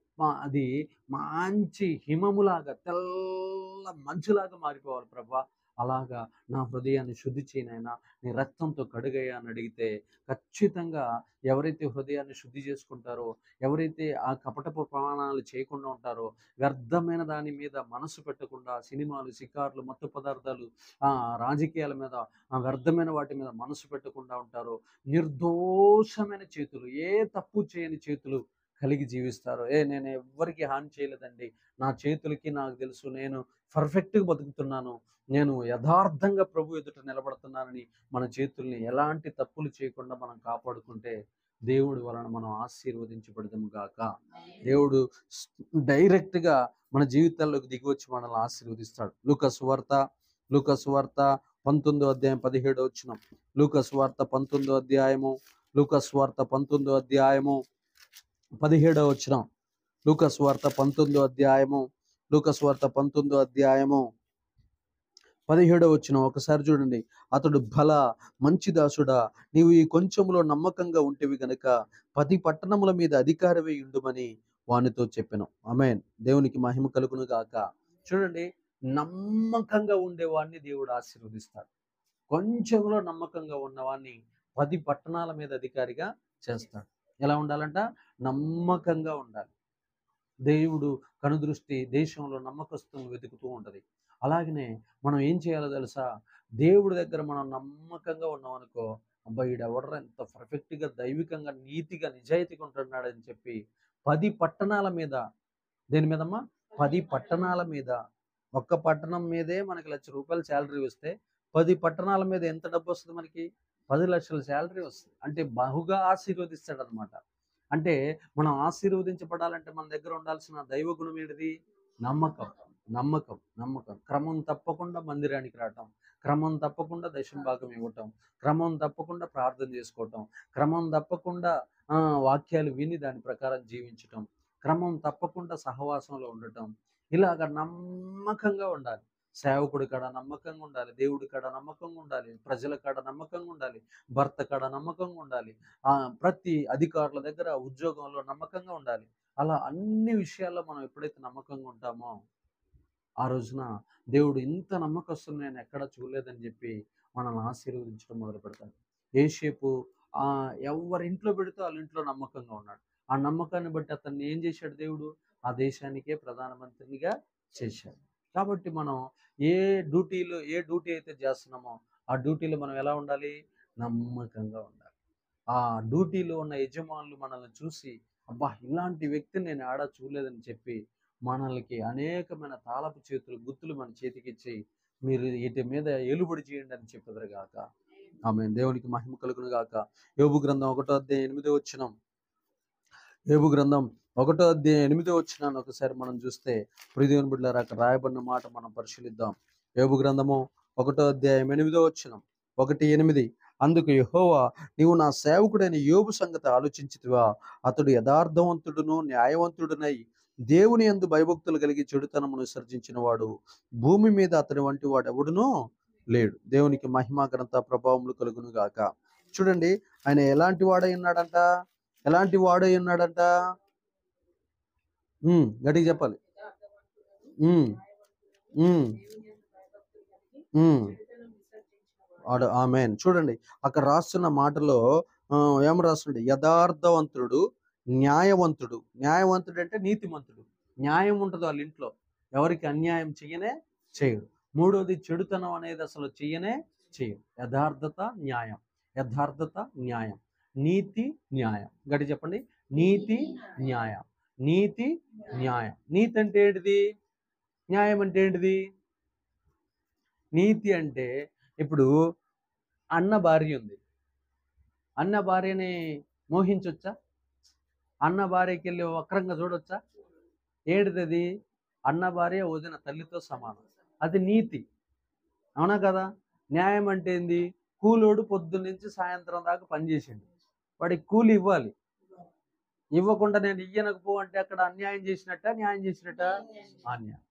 మంచి హిమములాగా, తెల్ల మంచులాగా మారిపోవాలి ప్రభువా. అలాగా నా హృదయాన్ని శుద్ధి చేయనైనా, నీ రక్తంతో కడుగయ్యా అని అడిగితే ఖచ్చితంగా ఎవరైతే హృదయాన్ని శుద్ధి చేసుకుంటారో, ఎవరైతే ఆ కపటపు ప్రమాణాలు చేయకుండా ఉంటారో, వ్యర్థమైన దాని మీద మనసు పెట్టకుండా, సినిమాలు, షికార్లు, మత్తు పదార్థాలు, రాజకీయాల మీద, వ్యర్థమైన వాటి మీద మనసు పెట్టకుండా ఉంటారో, నిర్దోషమైన చేతులు, ఏ తప్పు చేయని చేతులు కలిగి జీవిస్తారో. నేను ఎవ్వరికి హాని చేయలేదండి, నా చేతులకి నాకు తెలుసు, నేను పర్ఫెక్ట్గా బతుకుతున్నాను, నేను యథార్థంగా ప్రభు ఎదుట నిలబడుతున్నానని మన చేతుల్ని ఎలాంటి తప్పులు చేయకుండా మనం కాపాడుకుంటే దేవుడి వలన మనం ఆశీర్వదించబడదాము గాక. దేవుడు డైరెక్ట్గా మన జీవితాల్లోకి దిగివచ్చి మనల్ని ఆశీర్వదిస్తాడు. లూకాసు వార్త 19వ అధ్యాయం 17వ వచనం. లూకాసు వార్త 19వ అధ్యాయము 17వ వచనం. లూకాసు వార్త 19వ అధ్యాయము 17వ వచనం ఒకసారి చూడండి. అతడు, బల మంచి దాసుడా, నీవు ఈ కొంచెంలో నమ్మకంగా ఉంటేవి గనుక 10 పట్టణముల మీద అధికారమే ఉండుమని వానితో చెప్పెను. ఆమేన్. దేవునికి మహిమ కలుగును గాక. చూడండి, నమ్మకంగా ఉండేవాడిని దేవుడు ఆశీర్వదిస్తాడు. కొంచెంలో నమ్మకంగా ఉన్నవాడిని 10 పట్టణాల మీద అధికారిగా చేస్తాడు. ఎలా ఉండాలంట? నమ్మకంగా ఉండాలి. దేవుడు కనుదృష్టి దేశంలో నమ్మకస్తులను వెతుకుతూ ఉంటది. అలాగనే మనం ఏం చేయాలో తెలుసా? దేవుడి దగ్గర మనం నమ్మకంగా ఉన్నామనుకో, అబ్బాయి ఈడెవడరా ఎంత పర్ఫెక్ట్గా, దైవికంగా, నీతిగా, నిజాయితీగా ఉంటున్నాడని చెప్పి 10 పట్టణాల మీద. దేని మీదమ్మా? 10 పట్టణాల మీద. ఒక్క పట్టణం మీదే మనకి ₹1,00,000 శాలరీ వస్తే 10 పట్టణాల మీద ఎంత డబ్బు వస్తుంది మనకి? 10 లక్షల శాలరీ వస్తుంది. అంటే బహుగా ఆశీర్వదిస్తాడనమాట. అంటే మనం ఆశీర్వదించబడాలంటే మన దగ్గర ఉండాల్సిన దైవ గుణం ఏంటిది? నమ్మకం. నమ్మకం. నమ్మకం. క్రమం తప్పకుండా మందిరానికి రావటం, క్రమం తప్పకుండా దశమ భాగం ఇవ్వటం, క్రమం తప్పకుండా ప్రార్థన చేసుకోవటం, క్రమం తప్పకుండా వాక్యాలు విని దాని ప్రకారం జీవించటం, క్రమం తప్పకుండా సహవాసంలో ఉండటం. ఇలాగ నమ్మకంగా ఉండాలి. సేవకుడి కాడ నమ్మకంగా ఉండాలి, దేవుడి కాడ నమ్మకంగా ఉండాలి, ప్రజల కాడ నమ్మకంగా ఉండాలి, భర్త కాడ నమ్మకంగా ఉండాలి, ప్రతి అధికారుల దగ్గర ఉద్యోగంలో నమ్మకంగా ఉండాలి. అలా అన్ని విషయాల్లో మనం ఎప్పుడైతే నమ్మకంగా ఉంటామో ఆ రోజున దేవుడు ఇంత నమ్మకస్తుని నేను ఎక్కడా చూడలేదని చెప్పి మనల్ని ఆశీర్వదించడం మొదలు పెడతాడు. యోసేపు ఎవరి ఇంట్లో పెడితే వాళ్ళ ఇంట్లో నమ్మకంగా ఉన్నాడు. ఆ నమ్మకాన్ని బట్టి అతన్ని ఏం చేశాడు దేవుడు? ఆ దేశానికే ప్రధానమంత్రినిగా చేశాడు. కాబట్టి మనం ఏ డ్యూటీ అయితే చేస్తున్నామో ఆ డ్యూటీలో మనం ఎలా ఉండాలి? నమ్మకంగా ఉండాలి. ఆ డ్యూటీలో ఉన్న యజమానులు మనల్ని చూసి, అబ్బా ఇలాంటి వ్యక్తిని నేను ఆడా చూడలేదని చెప్పి మనల్కి అనేకమైన తాళపు చేతులు గుర్తులు మన చేతికిచ్చి, మీరు వీటి మీద ఏలుబడి చేయండి అని చెప్పెదరు గాక. ఆమేన్. దేవునికి మహిమ కలుగును గాక. యోబు గ్రంథం 1వ అధ్యాయం 8వ వచనం. యోబు గ్రంథం 1వ అధ్యాయం 8వ వచనాన్ని ఒకసారి మనం చూస్తే, ప్రియ దేవుని బిడ్డలారా, అక్కడ రాయబడిన మాట మనం పరిశీలిద్దాం. యోబు గ్రంథము 1వ అధ్యాయం 8వ వచనం, 1:8. అందుకు యెహోవా, నీవు నా సేవకుడైన యోబు సంగతి ఆలోచించితివా? అతడు యథార్థవంతుడును న్యాయవంతుడునై దేవుని యందు భయభక్తులు కలిగి చెడుతనమును విసర్జించిన వాడు, భూమి మీద అతని వంటి వాడు ఎవడునూ లేడు. దేవునికి మహిమ ఘనత ప్రభావములు కలుగును గాక. చూడండి, ఆయన ఎలాంటి వాడై ఉన్నాడంట? ఎలాంటి వాడై ఉన్నాడంట? గట్టిగా చెప్పాలి. ఆమేన్. చూడండి, అక్కడ రాస్తున్న మాటలో ఏం రాస్తుండే? యథార్థవంతుడు, న్యాయవంతుడు. న్యాయవంతుడు అంటే నీతిమంతుడు. న్యాయం ఉంటుంది వాళ్ళ ఇంట్లో, ఎవరికి అన్యాయం చేయడు. మూడోది, చెడుతనం అనేది అసలు చేయడు. యథార్థత, న్యాయం. యథార్థత, న్యాయం, నీతి, న్యాయం. గట్టి చెప్పండి. నీతి, న్యాయం. నీతి, న్యాయం. నీతి అంటే ఏంటిది? న్యాయం అంటే ఏంటిది? నీతి అంటే, ఇప్పుడు అన్న భార్య ఉంది. అన్న భార్యని మోహించొచ్చా? అన్న భార్యకి వెళ్ళి వక్రంగా చూడొచ్చా? ఏంటిది? అన్న భార్య వదిన తల్లితో సమానం. అది నీతి. అవునా కదా? న్యాయం అంటే ఏంది? కూలోడు పొద్దున్న నుంచి సాయంత్రం దాకా పనిచేసిండు, వాడికి కూలి ఇవ్వాలి. ఇవ్వకుండా నేను ఇయ్యనకపో అంటే అక్కడ అన్యాయం చేసినట్ట, న్యాయం చేసినట్ట? అన్యాయం.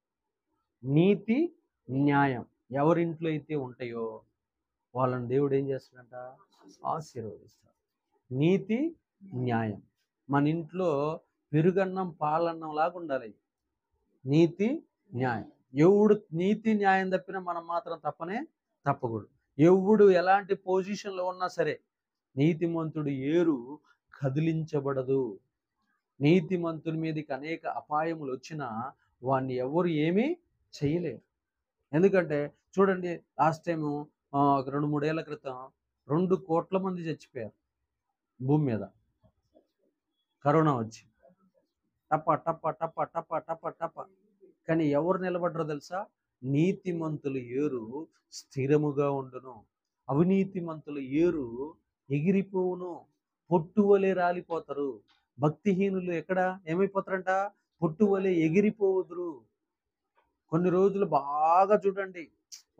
నీతి, న్యాయం ఎవరింట్లో అయితే ఉంటాయో వాళ్ళని దేవుడు ఏం చేస్తాడంట? ఆశీర్వదిస్తాడు. నీతి, న్యాయం మన ఇంట్లో పెరుగన్నం పాలన్నం లాగా ఉండాలి. నీతి, న్యాయం. ఎవడు నీతి న్యాయం తప్పినా మనం మాత్రం తప్పకూడదు. ఎవడు ఎలాంటి పొజిషన్లో ఉన్నా సరే, నీతిమంతుడు ఏరు కదిలించబడదు. నీతిమంతుని మీదకి అనేక అపాయములు వచ్చినా వాడిని ఎవరు ఏమీ చేయలేరు. ఎందుకంటే చూడండి, లాస్ట్ టైము 2-3 ఏళ్ల క్రితం 2 కోట్ల మంది చచ్చిపోయారు భూమి మీద, కరోనా వచ్చి. టప టప టప టప టప టప. కానీ ఎవరు నిలబడ్డారో తెలుసా? నీతిమంతులు ఏరు స్థిరముగా ఉండును, అవినీతిమంతులు ఏరు ఎగిరిపోవును, పొట్టువలే రాలిపోతారు. భక్తిహీనులు ఎక్కడ ఏమైపోతారంట? పొట్టువలే ఎగిరిపోవుదురు. కొన్ని రోజులు బాగా చూడండి,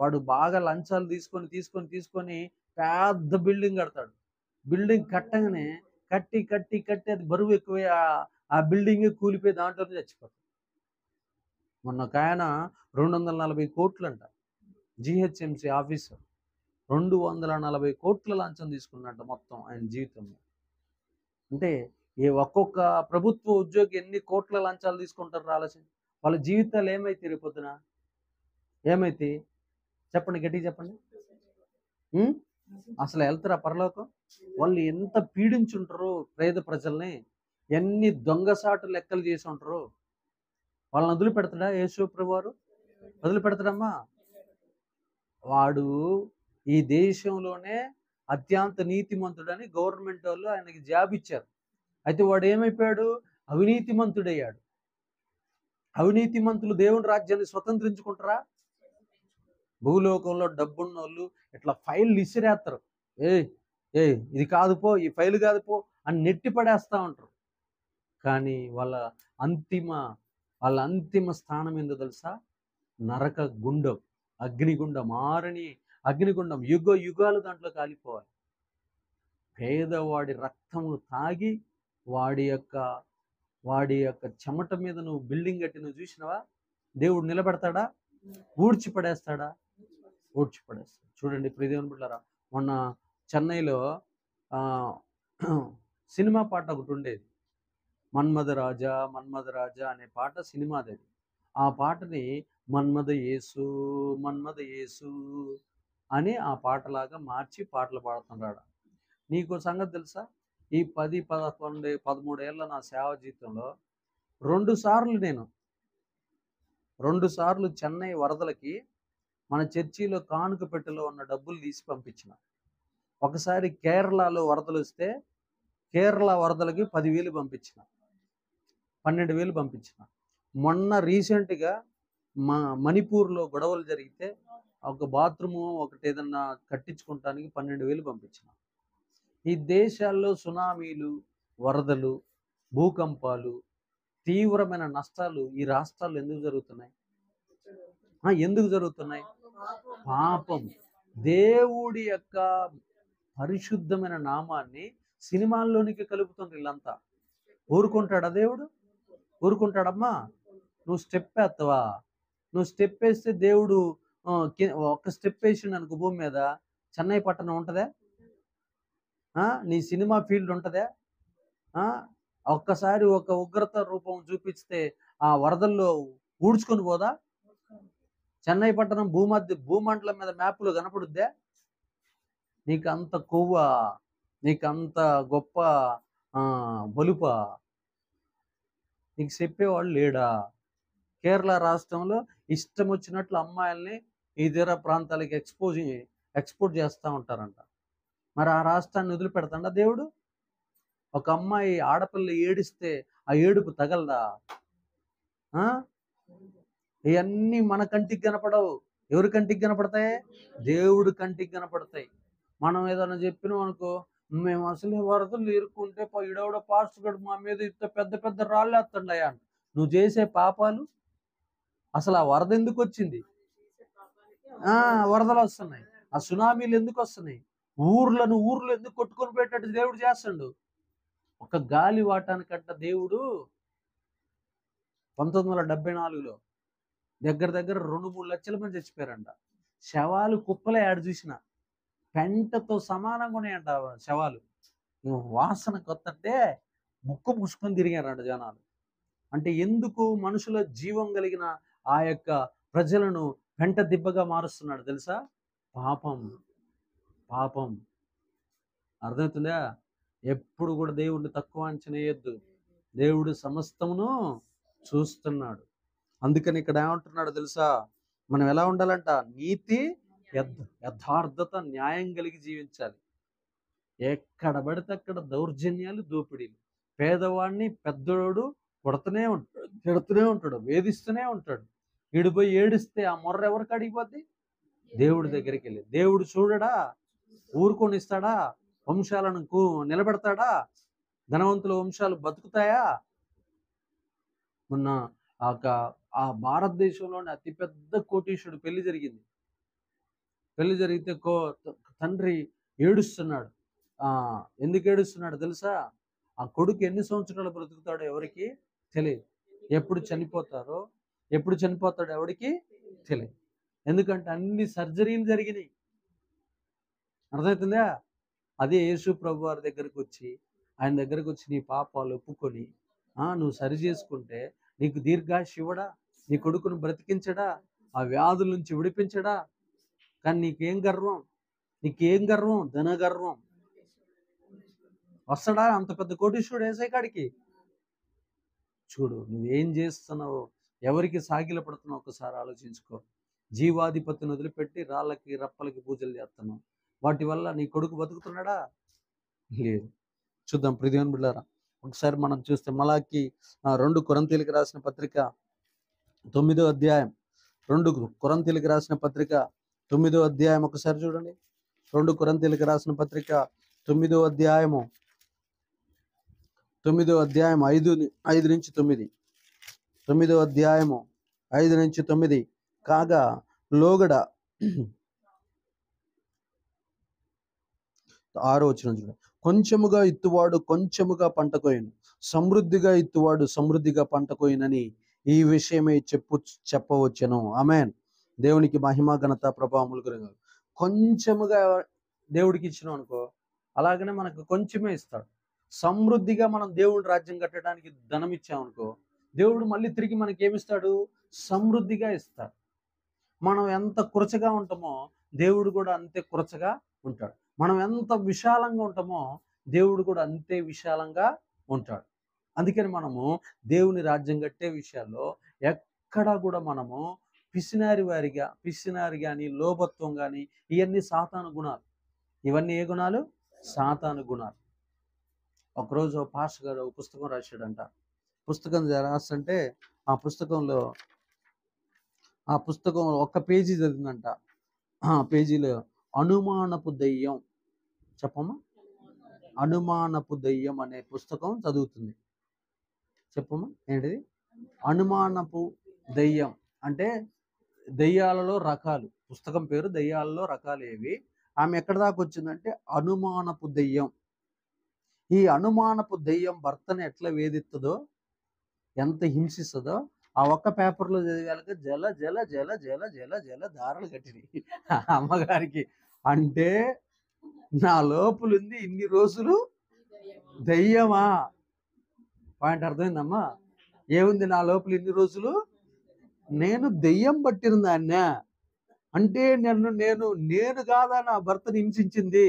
వాడు బాగా లంచాలు తీసుకొని పెద్ద బిల్డింగ్ కడతాడు. బిల్డింగ్ కట్టగానే కట్టి అది బరువు ఎక్కువై ఆ బిల్డింగ్ కూలిపోయి దాంట్లోనే చచ్చిపోతాడు. మొన్న ఒక ఆయన 240 కోట్లు అంట, జిహెచ్ఎంసీ ఆఫీసర్ 240 కోట్ల లంచం తీసుకున్నట్ట మొత్తం ఆయన జీవితంలో. అంటే ఒక్కొక్క ప్రభుత్వ ఉద్యోగి ఎన్ని కోట్ల లంచాలు తీసుకుంటారు ఆలోచన. వాళ్ళ జీవితాలు ఏమైతే రేపొద్దున ఏమైతే? చెప్పండి, గట్టిగా చెప్పండి. అసలు వెళ్తారా పరలోకం? వాళ్ళు ఎంత పీడించుంటారు పేద ప్రజల్ని, ఎన్ని దొంగసాటు లెక్కలు చేసి ఉంటారు. వాళ్ళని వదిలిపెడతాడా యేసు ప్రభు వారు? వదిలిపెడతాడమ్మా? వాడు ఈ దేశంలోనే అత్యంత నీతిమంతుడని గవర్నమెంట్ వాళ్ళు ఆయనకి జాబ్ ఇచ్చారు. అయితే వాడు ఏమైపోయాడు? అవినీతిమంతుడయ్యాడు. అవినీతిమంతులు దేవుని రాజ్యాన్ని స్వతంత్రించుకుంటారా? భూలోకంలో డబ్బున్నోళ్ళు ఇట్లా ఫైళ్ళు ఇసిరేస్తారు. ఏ ఏ ఇది కాదు పో, ఈ ఫైల్ కాదు పో అని నెట్టి పడేస్తూ ఉంటారు. కానీ అంతిమ వాళ్ళ అంతిమ స్థానం ఏందో తెలుసా? నరక గుండం, అగ్నిగుండం, మారని అగ్నిగుండం, యుగాలు దాంట్లో కాలిపోవాలి. పేదవాడి రక్తమును తాగి వాడి యొక్క చెమట మీద నువ్వు బిల్డింగ్ కట్టి నువ్వు చూసినావా? దేవుడు నిలబెడతాడా? ఊడ్చి పడేస్తాడా? ఊడ్చి పడేస్తాడు. చూడండి ప్రియదేవుని బిడ్డలారా, మొన్న చెన్నైలో సినిమా పాట ఒకటి ఉండేది, మన్మథ రాజా మన్మథ రాజా అనే పాట సినిమాది. ఆ పాటని మన్మథ యేసు అని ఆ పాటలాగా మార్చి పాటలు పాడుతున్నాడు. నీకు సంగతి తెలుసా? ఈ 10, 11, 13 ఏళ్ళ నా సేవ జీవితంలో 2 సార్లు చెన్నై వరదలకి మన చర్చిలో కానుక పెట్టెలో ఉన్న డబ్బులు తీసి పంపించిన. ఒకసారి కేరళలో వరదలు వస్తే కేరళ వరదలకి 10,000 పంపించిన, 12,000 పంపించిన. మొన్న రీసెంట్గా మణిపూర్లో గొడవలు జరిగితే ఒక బాత్రూము ఒకటి ఏదన్నా కట్టించుకోవటానికి 12,000 పంపించిన. ఈ దేశాల్లో సునామీలు, వరదలు, భూకంపాలు, తీవ్రమైన నష్టాలు ఈ రాష్ట్రాల్లో ఎందుకు జరుగుతున్నాయి? ఎందుకు జరుగుతున్నాయి? పాపం. దేవుడి యొక్క పరిశుద్ధమైన నామాన్ని సినిమాల్లోనికి కలుపుతుంది వీళ్ళంతా. ఊరుకుంటాడా దేవుడు? ఊరుకుంటాడమ్మా? నువ్వు స్టెప్ వేస్తావా? నువ్వు స్టెప్ వేస్తే దేవుడు ఒక్క స్టెప్ వేసిండు అనుకో భూమి మీద, చెన్నై పట్టణం ఉంటుందా? నీ సినిమా ఫీల్డ్ ఉంటుందా? ఒక్కసారి ఒక ఉగ్రత రూపం చూపిస్తే ఆ వరదల్లో ఊడ్చుకొని పోదా? చెన్నై పట్టణం భూమండలం మీద మ్యాప్లో కనపడుద్దా? నీకు అంత కొవ్వ, నీకు అంత గొప్ప బలుప, నీకు చెప్పేవాళ్ళు లేడా? కేరళ రాష్ట్రంలో ఇష్టం వచ్చినట్లు అమ్మాయిల్ని ఇతర ప్రాంతాలకి ఎక్స్పోర్ట్ చేస్తూ ఉంటారంట. మరి ఆ రాష్ట్రాన్ని వదిలిపెడతాడా దేవుడు? ఒక అమ్మాయి ఆడపిల్ల ఏడిస్తే ఆ ఏడుపు తగలదా? ఇవన్నీ మన కంటికి కనపడవు. ఎవరి కంటికి కనపడతాయి? దేవుడు కంటికి కనపడతాయి. మనం ఏదైనా చెప్పినాం అనుకో, మేము అసలు వరదలు ఇరుక్కుంటే ఈడవడ పాస్టర్ గడు మా మీద ఇంత పెద్ద పెద్ద రాళ్ళు వేస్తుండయా. నువ్వు చేసే పాపాలు, అసలు ఆ వరద ఎందుకు వచ్చింది? వరదలు వస్తున్నాయి, ఆ సునామీలు ఎందుకు వస్తున్నాయి? ఊర్లు ఎందుకు కొట్టుకొని పెట్టేట్టు దేవుడు చేస్తాడు. ఒక గాలి వాటానికంట దేవుడు 1974లో దగ్గర 2-3 లక్షల మంది చచ్చిపోయారంట. శవాలు కుప్పలే ఆడ చూసిన, పెంటతో సమానంగా ఉన్నాయంట శవాలు. వాసన కొత్తంటే ముక్కు పుష్కొని తిరిగారంట జనాలు. అంటే ఎందుకు? మనుషుల జీవం కలిగిన ఆ యొక్క ప్రజలను పెంట దిబ్బగా మారుస్తున్నాడు తెలుసా? పాపం. అర్థమవుతుందా? ఎప్పుడు కూడా దేవుడిని తక్కువ అంచనా వేయొద్దు. దేవుడు సమస్తమును చూస్తున్నాడు. అందుకని ఇక్కడ ఏమంటున్నాడు తెలుసా? మనం ఎలా ఉండాలంట? నీతి, యథార్థత, న్యాయం కలిగి జీవించాలి. ఎక్కడ పడితే అక్కడ దౌర్జన్యాలు, దోపిడీలు. పేదవాడిని పెద్దోడు కొడుతూనే ఉంటాడు, తిడుతూనే ఉంటాడు, వేధిస్తూనే ఉంటాడు. ఈడిపోయి ఏడిస్తే ఆ మొర్ర ఎవరికి అడిగిపోద్ది? దేవుడి దగ్గరికి వెళ్ళి. దేవుడు చూడడా? ఊరుకొని ఇస్తాడా? వంశాలను నిలబెడతాడా? ధనవంతుల వంశాలు బతుకుతాయా? మొన్న ఆ భారతదేశంలోని అతిపెద్ద కోటీశ్వరుడు పెళ్లి జరిగింది. పెళ్లి జరిగితే తండ్రి ఏడుస్తున్నాడు. ఎందుకు ఏడుస్తున్నాడు తెలుసా? ఆ కొడుకు ఎన్ని సంవత్సరాలు బ్రతుకుతాడో ఎవరికి తెలియదు. ఎప్పుడు చనిపోతాడో ఎవరికి తెలియదు. ఎందుకంటే అన్ని సర్జరీలు జరిగినాయి. అర్థమవుతుందా? అదే యేసు ప్రభు వారి ఆయన దగ్గరకు వచ్చి నీ పాపాలు ఒప్పుకొని నువ్వు సరి చేసుకుంటే నీకు దీర్ఘాయుష్ ఇవ్వడా? నీ కొడుకును బ్రతికించడా? ఆ వ్యాధుల నుంచి విడిపించడా? కానీ నీకేం గర్వం? ధన గర్వం. వస్తాడా అంత పెద్ద కోటీశ్వరుడు ఏసై కాడికి? చూడు నువ్వేం చేస్తున్నావో, ఎవరికి సాగిల పడుతున్నావు ఒకసారి ఆలోచించుకో. జీవాధిపతిని వదిలిపెట్టి రాళ్ళకి రప్పలకి పూజలు చేస్తున్నావు. వాటి వల్ల నీ కొడుకు బతుకుతున్నాడా? లేదు. చూద్దాం ప్రియదేవుని బిడ్డలారా, ఒకసారి మనం చూస్తే మలాకి 2 కొరింథీయులకు రాసిన పత్రిక 9వ అధ్యాయం, 2 కొరింథీయులకు రాసిన పత్రిక 9వ అధ్యాయం ఒకసారి చూడండి. 2 కొరింథీయులకు రాసిన పత్రిక 9వ అధ్యాయము 5 నుంచి 9. 9వ అధ్యాయము 5 నుంచి 9. కాగా లోగడ 6వ వచనం చూడండి. కొంచెముగా ఇత్తువాడు కొంచెముగా పంట కోయును, సమృద్ధిగా ఇత్తువాడు సమృద్ధిగా పంట కోయునని ఈ విషయమే చెప్పవచ్చును. ఆమేన్. దేవునికి మహిమ ఘనత ప్రభావములు కలుగును. కొంచెముగా దేవుడికి ఇచ్చినాం అనుకో, అలాగనే మనకు కొంచెమే ఇస్తాడు. సమృద్ధిగా మనం దేవుడి రాజ్యం కట్టడానికి ధనం ఇచ్చామనుకో, దేవుడు మళ్ళీ తిరిగి మనకి ఏమిస్తాడు? సమృద్ధిగా ఇస్తాడు. మనం ఎంత కురచగా ఉంటామో దేవుడు కూడా అంతే కురచగా ఉంటాడు. మనం ఎంత విశాలంగా ఉంటామో దేవుడు కూడా అంతే విశాలంగా ఉంటాడు. అందుకని మనము దేవుని రాజ్యం కట్టే విషయాల్లో ఎక్కడా కూడా మనము పిసినారి కానీ, లోభత్వం కానీ, ఇవన్నీ సాతాను గుణాలు. ఇవన్నీ ఏ గుణాలు? సాతాను గుణాలు. ఒకరోజు పాస్టర్ గారు ఒక పుస్తకం రాశాడంట. పుస్తకం రాస్తుంటే ఆ పుస్తకం ఒక్క పేజీ చదివిందంట. ఆ పేజీలో అనుమానపు దెయ్యం, చెప్పమ్మా, అనుమానపు దెయ్యం అనే పుస్తకం చదువుతుంది. చెప్పమ్మా, ఏంటిది? అనుమానపు దెయ్యం అంటే దెయ్యాలలో రకాలు. పుస్తకం పేరు దెయ్యాలలో రకాలు ఏవి. ఆమె ఎక్కడి దాకా వచ్చిందంటే అనుమానపు దెయ్యం. ఈ అనుమానపు దెయ్యం భర్తను ఎట్లా వేధిస్తుందో, ఎంత హింసిస్తుందో ఆ ఒక్క పేపర్లో చదివేలాగా జల జల జల జల జల జల దారులు కట్టినాయి అమ్మగారికి. అంటే నా లోపలుంది ఇన్ని రోజులు దెయ్యమా? పాయింట్ అర్థమైందమ్మా? ఏముంది నా లోపల ఇన్ని రోజులు? నేను దెయ్యం పట్టిన దాన్నే. అంటే నేను కాదా నా భర్తను హింసించింది,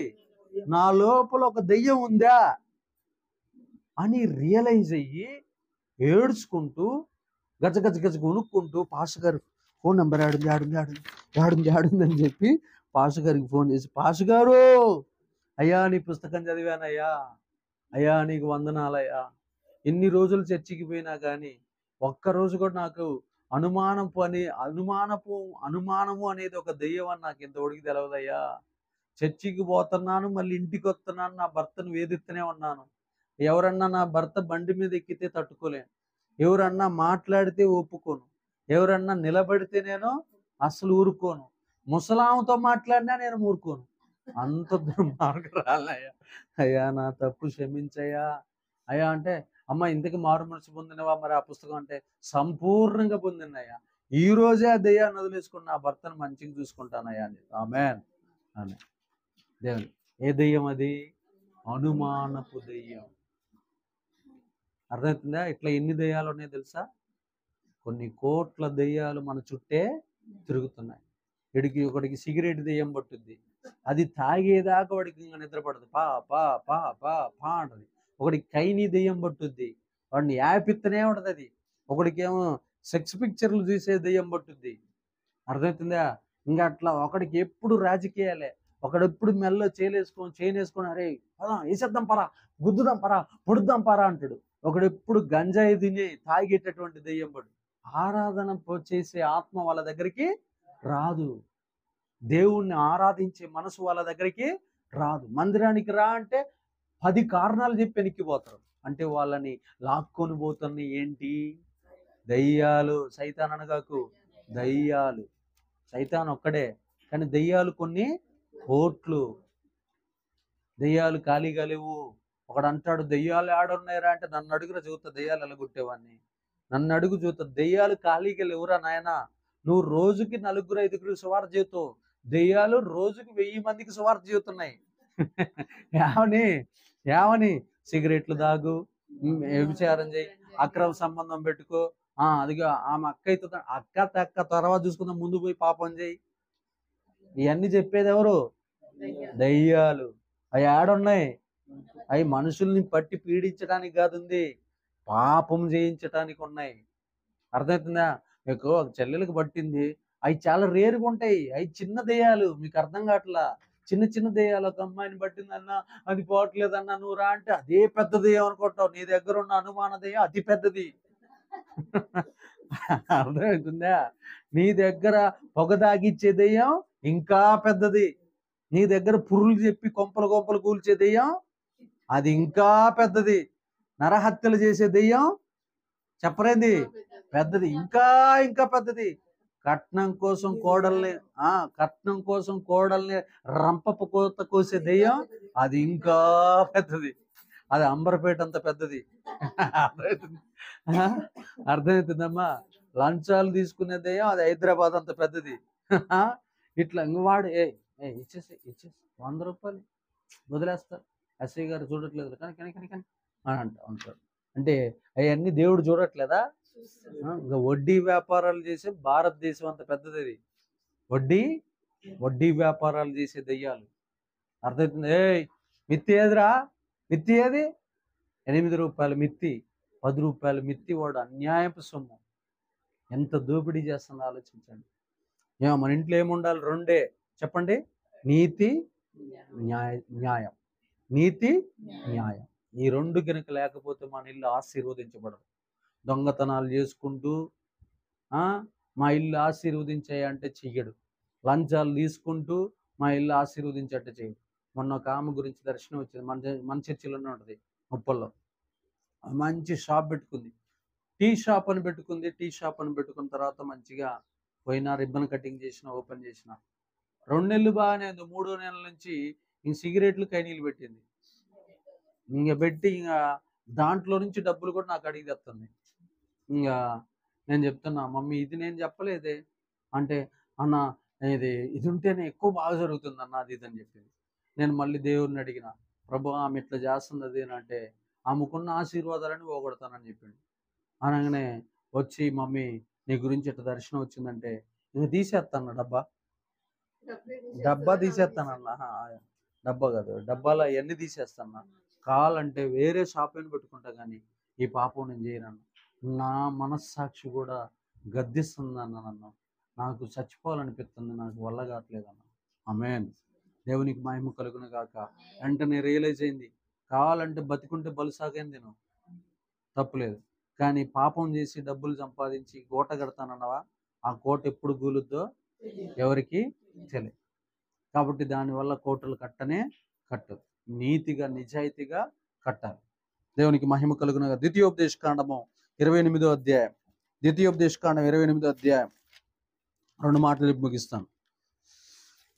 నా లోపల ఒక దెయ్యం ఉందా అని రియలైజ్ అయ్యి ఏడ్చుకుంటూ గజ గజ గజ కొనుక్కుంటూ పాస్టర్ గారు ఫోన్ నెంబర్ ఆడుంది అని చెప్పి పాస్టర్ గారికి ఫోన్ చేసి, పాస్టర్ గారు, అయ్యా నీ పుస్తకం చదివానయ్యా, అయ్యా నీకు వందనాలయ్యా, ఎన్ని రోజులు చర్చికి పోయినా కానీ ఒక్కరోజు కూడా నాకు అనుమానము అనేది ఒక దెయ్యం అని నాకు ఇంతవరకు తెలవదయ్యా. చర్చికి పోతున్నాను, మళ్ళీ ఇంటికి వస్తున్నాను, నా భర్తను వేధిస్తూనే ఉన్నాను. ఎవరన్నా నా భర్త బండి మీద ఎక్కితే తట్టుకోలేను, ఎవరన్నా మాట్లాడితే ఒప్పుకోను, ఎవరన్నా నిలబడితే నేను అసలు ఊరుకోను, ముసలాంతో మాట్లాడినా నేను ఊరుకోను. అంత దుర్మార్గురాలయ్యా. అయ్యా నా తప్పు క్షమించయ్యా అయ్యా అంటే, అమ్మ ఇంతకు మారు మనసు పొందినవా? మరి ఆ పుస్తకం అంటే సంపూర్ణంగా పొందినయ్యా. ఈ రోజే ఆ దెయ్యాన్ని వదిలేసుకుని నా భర్తను మంచిగా చూసుకుంటానయ్యా అని. ఆమేన్. ఆమేన్. దేవుని ఏ దెయ్యం అది? అనుమానపు దెయ్యం. అర్థమవుతుందా? ఇట్లా ఎన్ని దెయ్యాలు ఉన్నాయో తెలుసా? కొన్ని కోట్ల దెయ్యాలు మన చుట్టే తిరుగుతున్నాయి. ఒకడికి సిగరెట్ దెయ్యం పట్టుద్ది, అది తాగేదాకా వాడికి ఇంకా నిద్రపడదు, పా పా పా పా పా అంటది. ఒకడికి కైని దెయ్యం పట్టుద్ది, వాడిని యాపిత్తనే ఉంటది అది. ఒకడికేమో సెక్స్ పిక్చర్లు చూసే దెయ్యం పట్టుద్ది. అర్థమవుతుందా? ఇంకా అట్లా ఒకడికి ఎప్పుడు రాజకీయాలే, ఒకడెప్పుడు మెల్లో చేయనేసుకొని అరే పదా వేసేద్దాం పరా, గుద్దుదాం పరా, పొడుద్దాం పరా అంటాడు. ఒకడెప్పుడు గంజాయి తిని తాగేటటువంటి దెయ్యం పడు. ఆరాధన చేసే ఆత్మ వాళ్ళ దగ్గరికి రాదు, దేవుణ్ణి ఆరాధించే మనసు వాళ్ళ దగ్గరికి రాదు. మందిరానికి రా అంటే 10 కారణాలు చెప్పి వెనక్కిపోతారు. అంటే వాళ్ళని లాక్కొని పోతున్నాయి ఏంటి? దయ్యాలు. సైతాన్ అనగాకు, దయ్యాలు. సైతాన్ ఒక్కడే, కానీ దయ్యాలు కొన్ని కోట్లు. దయ్యాలు ఖాళీగా లేవు. ఒకడు అంటాడు దయ్యాలు ఆడున్నాయిరా అంటే, నన్ను అడుగురా చూస్తా దయ్యాలు ఎలగొట్టేవాడిని, నన్ను అడుగు చూస్తా. దయ్యాలు ఖాళీగా లేవురా నాయన. నువ్వు రోజుకి 4-5 సువార్త చేస్తావు, దెయ్యాలు రోజుకి 1000 మందికి సువార్త చేస్తున్నాయి. ఏమని? సిగరెట్లు తాగు, వ్యభిచారం చేయి, అక్రమ సంబంధం పెట్టుకో, అదిగా ఆమె అక్క తర్వాత చూసుకుందాం, ముందు పోయి పాపం చేయి. ఇవన్నీ చెప్పేది ఎవరు? దయ్యాలు. అవి ఆడున్నాయి. అవి మనుషుల్ని పట్టి పీడించడానికి కాదుంది, పాపం చేయించడానికి ఉన్నాయి. అర్థమవుతుందా? మీకు ఒక చెల్లెలకు పట్టింది, అవి చాలా రేరుగా ఉంటాయి, అవి చిన్న దెయ్యాలు, మీకు అర్థం కావట్లా. చిన్న చిన్న దెయ్యాలు, ఒక అమ్మాయిని పట్టిందన్న, అది పోవట్లేదన్న, నువ్వు రా అంటే అదే పెద్ద దెయ్యం అనుకుంటావు. నీ దగ్గర ఉన్న అనుమాన దెయ్యం అతి పెద్దది. అర్థమవుతుందా? నీ దగ్గర పొగ తాగిచ్చే దెయ్యం ఇంకా పెద్దది. నీ దగ్గర పురులు చెప్పి కొంపలు కొంపలు కూల్చే దెయ్యం అది ఇంకా పెద్దది. నరహత్యలు చేసే దెయ్యం చెప్పరేంది పెద్దది, ఇంకా ఇంకా పెద్దది. కట్నం కోసం కోడల్ని కట్నం కోసం కోడల్ని రంపపు కోత కోసే దెయ్యం అది ఇంకా పెద్దది. అది అంబర్పేట అంత పెద్దది. అర్థమవుతుంది? అర్థమవుతుందమ్మా? లంచాలు తీసుకునే దెయ్యం అది హైదరాబాద్ అంత పెద్దది. ఇట్లా వాడు ఇచ్చేసి 100 రూపాయలు వదిలేస్తారు, ఎస్ఐ గారు చూడట్లేదు కానీ కానీ కానీ కానీ అని అంటారు. అంటే అవన్నీ దేవుడు చూడట్లేదా? ఇంకా వడ్డీ వ్యాపారాలు చేసే భారతదేశం అంత పెద్దది అది. వడ్డీ వ్యాపారాలు చేసే దెయ్యాలు. అర్థమవుతుంది? మిత్తి ఏదిరా, మిత్తి ఏది? 8 రూపాయల మిత్తి, 10 రూపాయల మిత్తి. వాడు అన్యాయపు సొమ్ము. ఎంత దోపిడీ చేస్తుందో ఆలోచించండి. మన ఇంట్లో ఏముండాలి? 2 చెప్పండి, నీతి న్యాయం. నీతి న్యాయం. ఈ 2 కనుక లేకపోతే మన ఇల్లు ఆశీర్వదించబడదు. దొంగతనాలు చేసుకుంటూ మా ఇల్లు ఆశీర్వదించాయంటే చెయ్యడు. లంచాలు తీసుకుంటూ మా ఇల్లు ఆశీర్వదించట్టు చేయడు. మొన్న ఒక ఆమె గురించి దర్శనం వచ్చింది, మన చర్చిలోనే ఉంటుంది, ముప్పల్లో. మంచి షాప్ పెట్టుకుంది, టీ షాప్ అని పెట్టుకుంది. టీ షాప్ అని పెట్టుకున్న తర్వాత మంచిగా పోయినా, రిబ్బన్ కటింగ్ చేసిన, ఓపెన్ చేసిన 2 నెలలు బాగానే ఉంది. 3వ నెలల నుంచి ఇంక సిగరెట్లు కైనీళ్ళు పెట్టింది. ఇంక పెట్టి ఇంకా దాంట్లో నుంచి డబ్బులు కూడా నాకు అడిగి తెస్తుంది. ఇంకా నేను చెప్తున్నా, మమ్మీ ఇది నేను చెప్పలేదే అంటే, అన్న ఇది ఉంటేనే ఎక్కువ బాగా జరుగుతుంది అన్న, అది ఇదని చెప్పింది. నేను మళ్ళీ దేవుడిని అడిగిన, ప్రభు ఆమె ఇట్లా చేస్తుంది అది అంటే, ఆమెకున్న ఆశీర్వాదాలని పోగొడతానని చెప్పిండు. అనగానే వచ్చి, మమ్మీ నీ గురించి ఇట్లా దర్శనం వచ్చిందంటే ఇంక తీసేస్తాను డబ్బా తీసేస్తానన్నా. డబ్బా కాదు, డబ్బాలో అవన్నీ తీసేస్తాను. కావాలంటే వేరే షాప్ అని పెట్టుకుంటా, కానీ ఈ పాపం నేను చేయనన్నా. నా మనస్సాక్షి కూడా గద్దిస్తుంది అన్న, నన్ను నాకు చచ్చిపోవాలనిపిస్తుంది, నాకు వల్ల కావట్లేదన్న. ఆమేన్. దేవునికి మహిమ కలుగును గాక. వెంటనే రియలైజ్ అయింది, కావాలంటే బతికుంటే బలుసాగైంది నేను, తప్పులేదు. కానీ పాపం చేసి డబ్బులు సంపాదించి కోట కడతానన్నవా, ఆ కోట ఎప్పుడు కూలుద్దో ఎవరికి తెలియదు. కాబట్టి దానివల్ల కోటలు కట్టదు. నీతిగా నిజాయితీగా కట్టాలి. దేవునికి మహిమ కలుగునగా. ద్వితీయోపదేశకాండము 28వ అధ్యాయం. ద్వితీయోపదేశకాండం 28వ అధ్యాయం. 2 మాటలు ముగిస్తాను.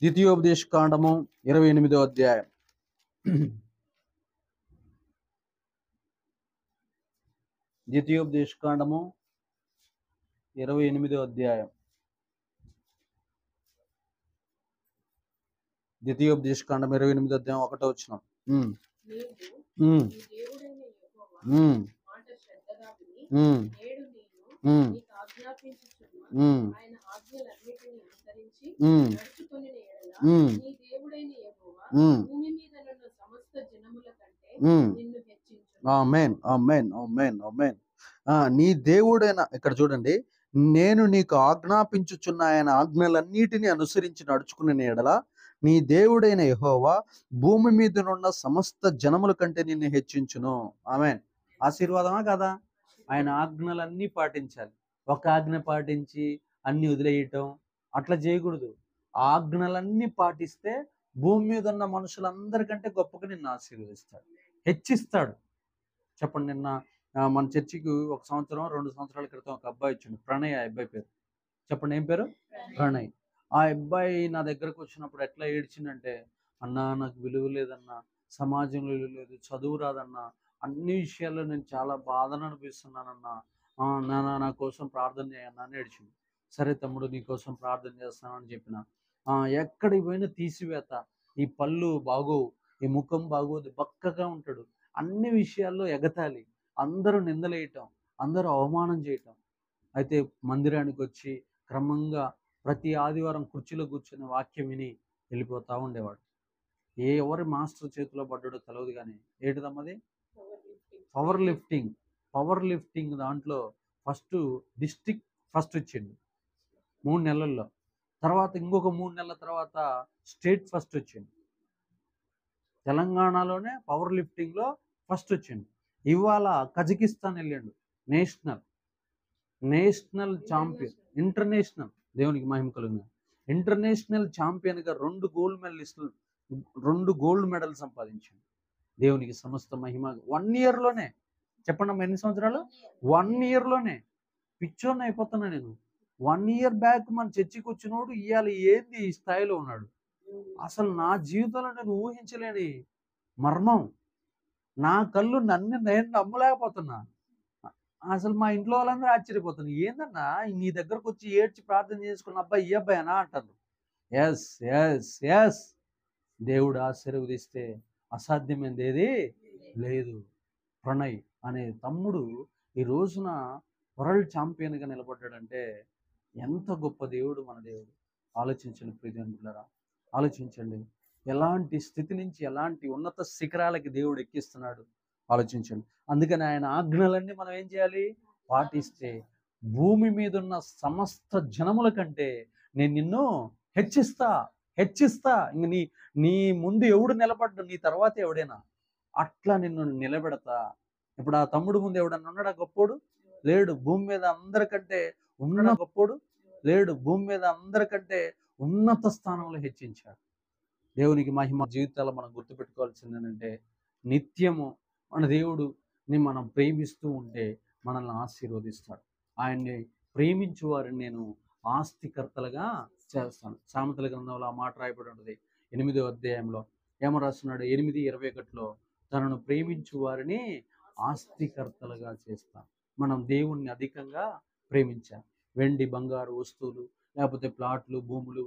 ద్వితీయోపదేశకాండము 28వ అధ్యాయం. ద్వితీయోపదేశకాండము 28వ అధ్యాయం. ద్వితీయోపదేశకాండం 28వ అధ్యాయం 1వ వచనం. ఆమేన్, ఆమేన్, ఆమేన్, ఆమేన్. నీ దేవుడైన, ఇక్కడ చూడండి, నేను నీకు ఆజ్ఞాపించుచున్న ఆయన ఆజ్ఞలన్నిటిని అనుసరించి నడుచుకునే ఎడల నీ దేవుడైన యెహోవా భూమి మీదనున్న సమస్త జనముల కంటే నిన్ను హెచ్చించును. ఆమేన్. ఆశీర్వాదమా కదా? ఆయన ఆజ్ఞలన్నీ పాటించాలి. ఒక ఆజ్ఞ పాటించి అన్ని వదిలేయటం అట్లా చేయకూడదు. ఆజ్ఞలన్నీ పాటిస్తే భూమి మీద ఉన్న మనుషులందరికంటే గొప్పగా నిన్ను ఆశీర్వదిస్తాడు, హెచ్చిస్తాడు. చెప్పండి, నిన్న మన చర్చికి 1 సంవత్సరం 2 సంవత్సరాల క్రితం ఒక అబ్బాయి వచ్చిండు, ప్రణయ్. ఆ అబ్బాయి పేరు చెప్పండి, ఏం పేరు? ప్రణయ్. ఆ అబ్బాయి నా దగ్గరకు వచ్చినప్పుడు ఎట్లా ఏడ్చిందంటే, అన్నా నాకు విలువ లేదన్నా, సమాజంలో విలువ లేదు, చదువు రాదన్నా, అన్ని విషయాల్లో నేను చాలా బాధను అనిపిస్తున్నానన్నా, నా కోసం ప్రార్థన చేయన్నా అని ఏడ్చింది. సరే తమ్ముడు, నీ కోసం ప్రార్థన చేస్తానని చెప్పిన. ఎక్కడికి పోయినా తీసివేత, ఈ పళ్ళు బాగోవు, ఈ ముఖం బాగోదు, బక్కగా ఉంటాడు, అన్ని విషయాల్లో ఎగతాళి, అందరూ నిందలేయటం, అందరూ అవమానం చేయటం. అయితే మందిరానికి వచ్చి క్రమంగా ప్రతి ఆదివారం కుర్చీలో కూర్చొని వాక్యం విని వెళ్ళిపోతూ ఉండేవాడు. ఎవరి మాస్టర్ చేతిలో పడ్డాడో తెలియదు, కానీ ఏంటిదమ్మది? పవర్ లిఫ్టింగ్ దాంట్లో డిస్ట్రిక్ట్ ఫస్ట్ వచ్చింది 3 నెలల్లో. తర్వాత ఇంకొక 3 నెలల తర్వాత స్టేట్ ఫస్ట్ వచ్చింది. తెలంగాణలోనే పవర్ లిఫ్టింగ్లో ఫస్ట్ వచ్చిండు. ఇవాళ కజకిస్తాన్ వెళ్ళిండు. నేషనల్ నేషనల్ ఛాంపియన్, ఇంటర్నేషనల్, దేవునికి మహిమ కలుగును, ఇంటర్నేషనల్ ఛాంపియన్గా 2 గోల్డ్ మెడల్ సంపాదించాడు. దేవునికి సమస్త మహిమ. 1 ఇయర్లోనే, చెప్పండి ఎన్ని సంవత్సరాలు? 1 ఇయర్లోనే పిచ్చోన్ని అయిపోతున్నా నేను. 1 ఇయర్ బ్యాక్ మన చర్చికి వచ్చినోడు ఇవాళ ఏంది ఈ స్థాయిలో ఉన్నాడు. అసలు నా జీవితంలో నేను ఊహించలేని మర్మం. నా కళ్ళు నేను నమ్మలేకపోతున్నా. అసలు మా ఇంట్లో వాళ్ళందరూ ఆశ్చర్యపోతున్నారు. ఏందన్నా నీ దగ్గరకు వచ్చి ఏడ్చి ప్రార్థన చేసుకున్న అబ్బాయి ఈ అబ్బాయినా అంటారు. ఎస్ ఎస్ ఎస్ దేవుడు ఆశీర్వదిస్తే అసాధ్యమైనది ఏది లేదు. ప్రణయ్ అనే తమ్ముడు ఈ రోజున వరల్డ్ ఛాంపియన్గా నిలబడ్డాడంటే ఎంత గొప్ప దేవుడు మన దేవుడు. ఆలోచించండి ప్రియజనులారా, ఆలోచించండి. ఎలాంటి స్థితి నుంచి ఎలాంటి ఉన్నత శిఖరాలకి దేవుడు ఎక్కిస్తున్నాడు ఆలోచించండి. అందుకని ఆయన ఆజ్ఞలన్నీ మనం ఏం చేయాలి? పాటిస్తే భూమి మీద ఉన్న సమస్త జనముల కంటే నేను నిన్ను హెచ్చిస్తా హెచ్చిస్తా. ఇంక నీ ముందు ఎవడు నిలబడ్డు, నీ తర్వాత ఎవడైనా అట్లా నిన్ను నిలబెడతా. ఇప్పుడు ఆ తమ్ముడు ముందు ఎవడన్నా ఉన్నాడా గొప్పోడు? లేడు. భూమి మీద అందరికంటే ఉన్న గొప్పోడు లేడు. భూమి మీద అందరికంటే ఉన్నత స్థానంలో హెచ్చించాడు. దేవునికి మహిమ. జీవితాల్లో మనం గుర్తుపెట్టుకోవాల్సింది ఏంటంటే, నిత్యము మన దేవుడుని మనం ప్రేమిస్తూ ఉంటే మనల్ని ఆశీర్వదిస్తాడు. ఆయన్ని ప్రేమించు వారిని నేను ఆస్తికర్తలుగా చేస్తాను. సామెతల గ్రంథంలో ఆ మాట రాయబడి ఉంటుంది 8వ అధ్యాయంలో. ఏమో రాస్తున్నాడు? 8:21లో తనను ప్రేమించు వారిని ఆస్తికర్తలుగా చేస్తాను. మనం దేవుణ్ణి అధికంగా ప్రేమించాలి. వెండి బంగారు వస్తువులు, లేకపోతే ప్లాట్లు, భూములు,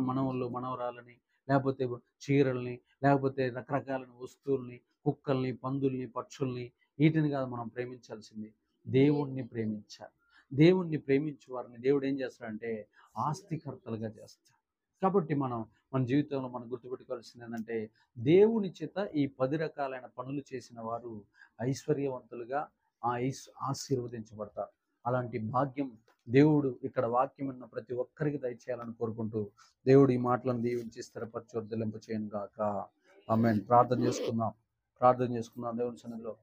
మనవళ్ళు మనవరాలని, లేకపోతే చీరల్ని, లేకపోతే రకరకాలైన వస్తువుల్ని, కుక్కల్ని, పందుల్ని, పక్షుల్ని, వీటిని కాదు మనం ప్రేమించాల్సింది. దేవుణ్ణి ప్రేమించాలి. దేవుణ్ణి ప్రేమించే వారిని దేవుడు ఏం చేస్తాడంటే ఆస్తికర్తలుగా చేస్తాడు. కాబట్టి మన జీవితంలో మనం గుర్తుపెట్టుకోవాల్సింది ఏంటంటే, దేవుని చేత ఈ 10 రకాలైన పనులు చేసిన వారు ఐశ్వర్యవంతులుగా ఆశీర్వదించబడతారు. అలాంటి భాగ్యం దేవుడు ఇక్కడ వాక్యం ఉన్న ప్రతి ఒక్కరికి దయచేయాలని కోరుకుంటూ, దేవుడు ఈ మాటలను దీవించి స్థిరపరచు వర్ధిల్లింప చేయను గాక. ఆమేన్. ప్రార్థన చేసుకుందాం దేవుని సన్నిధిలో.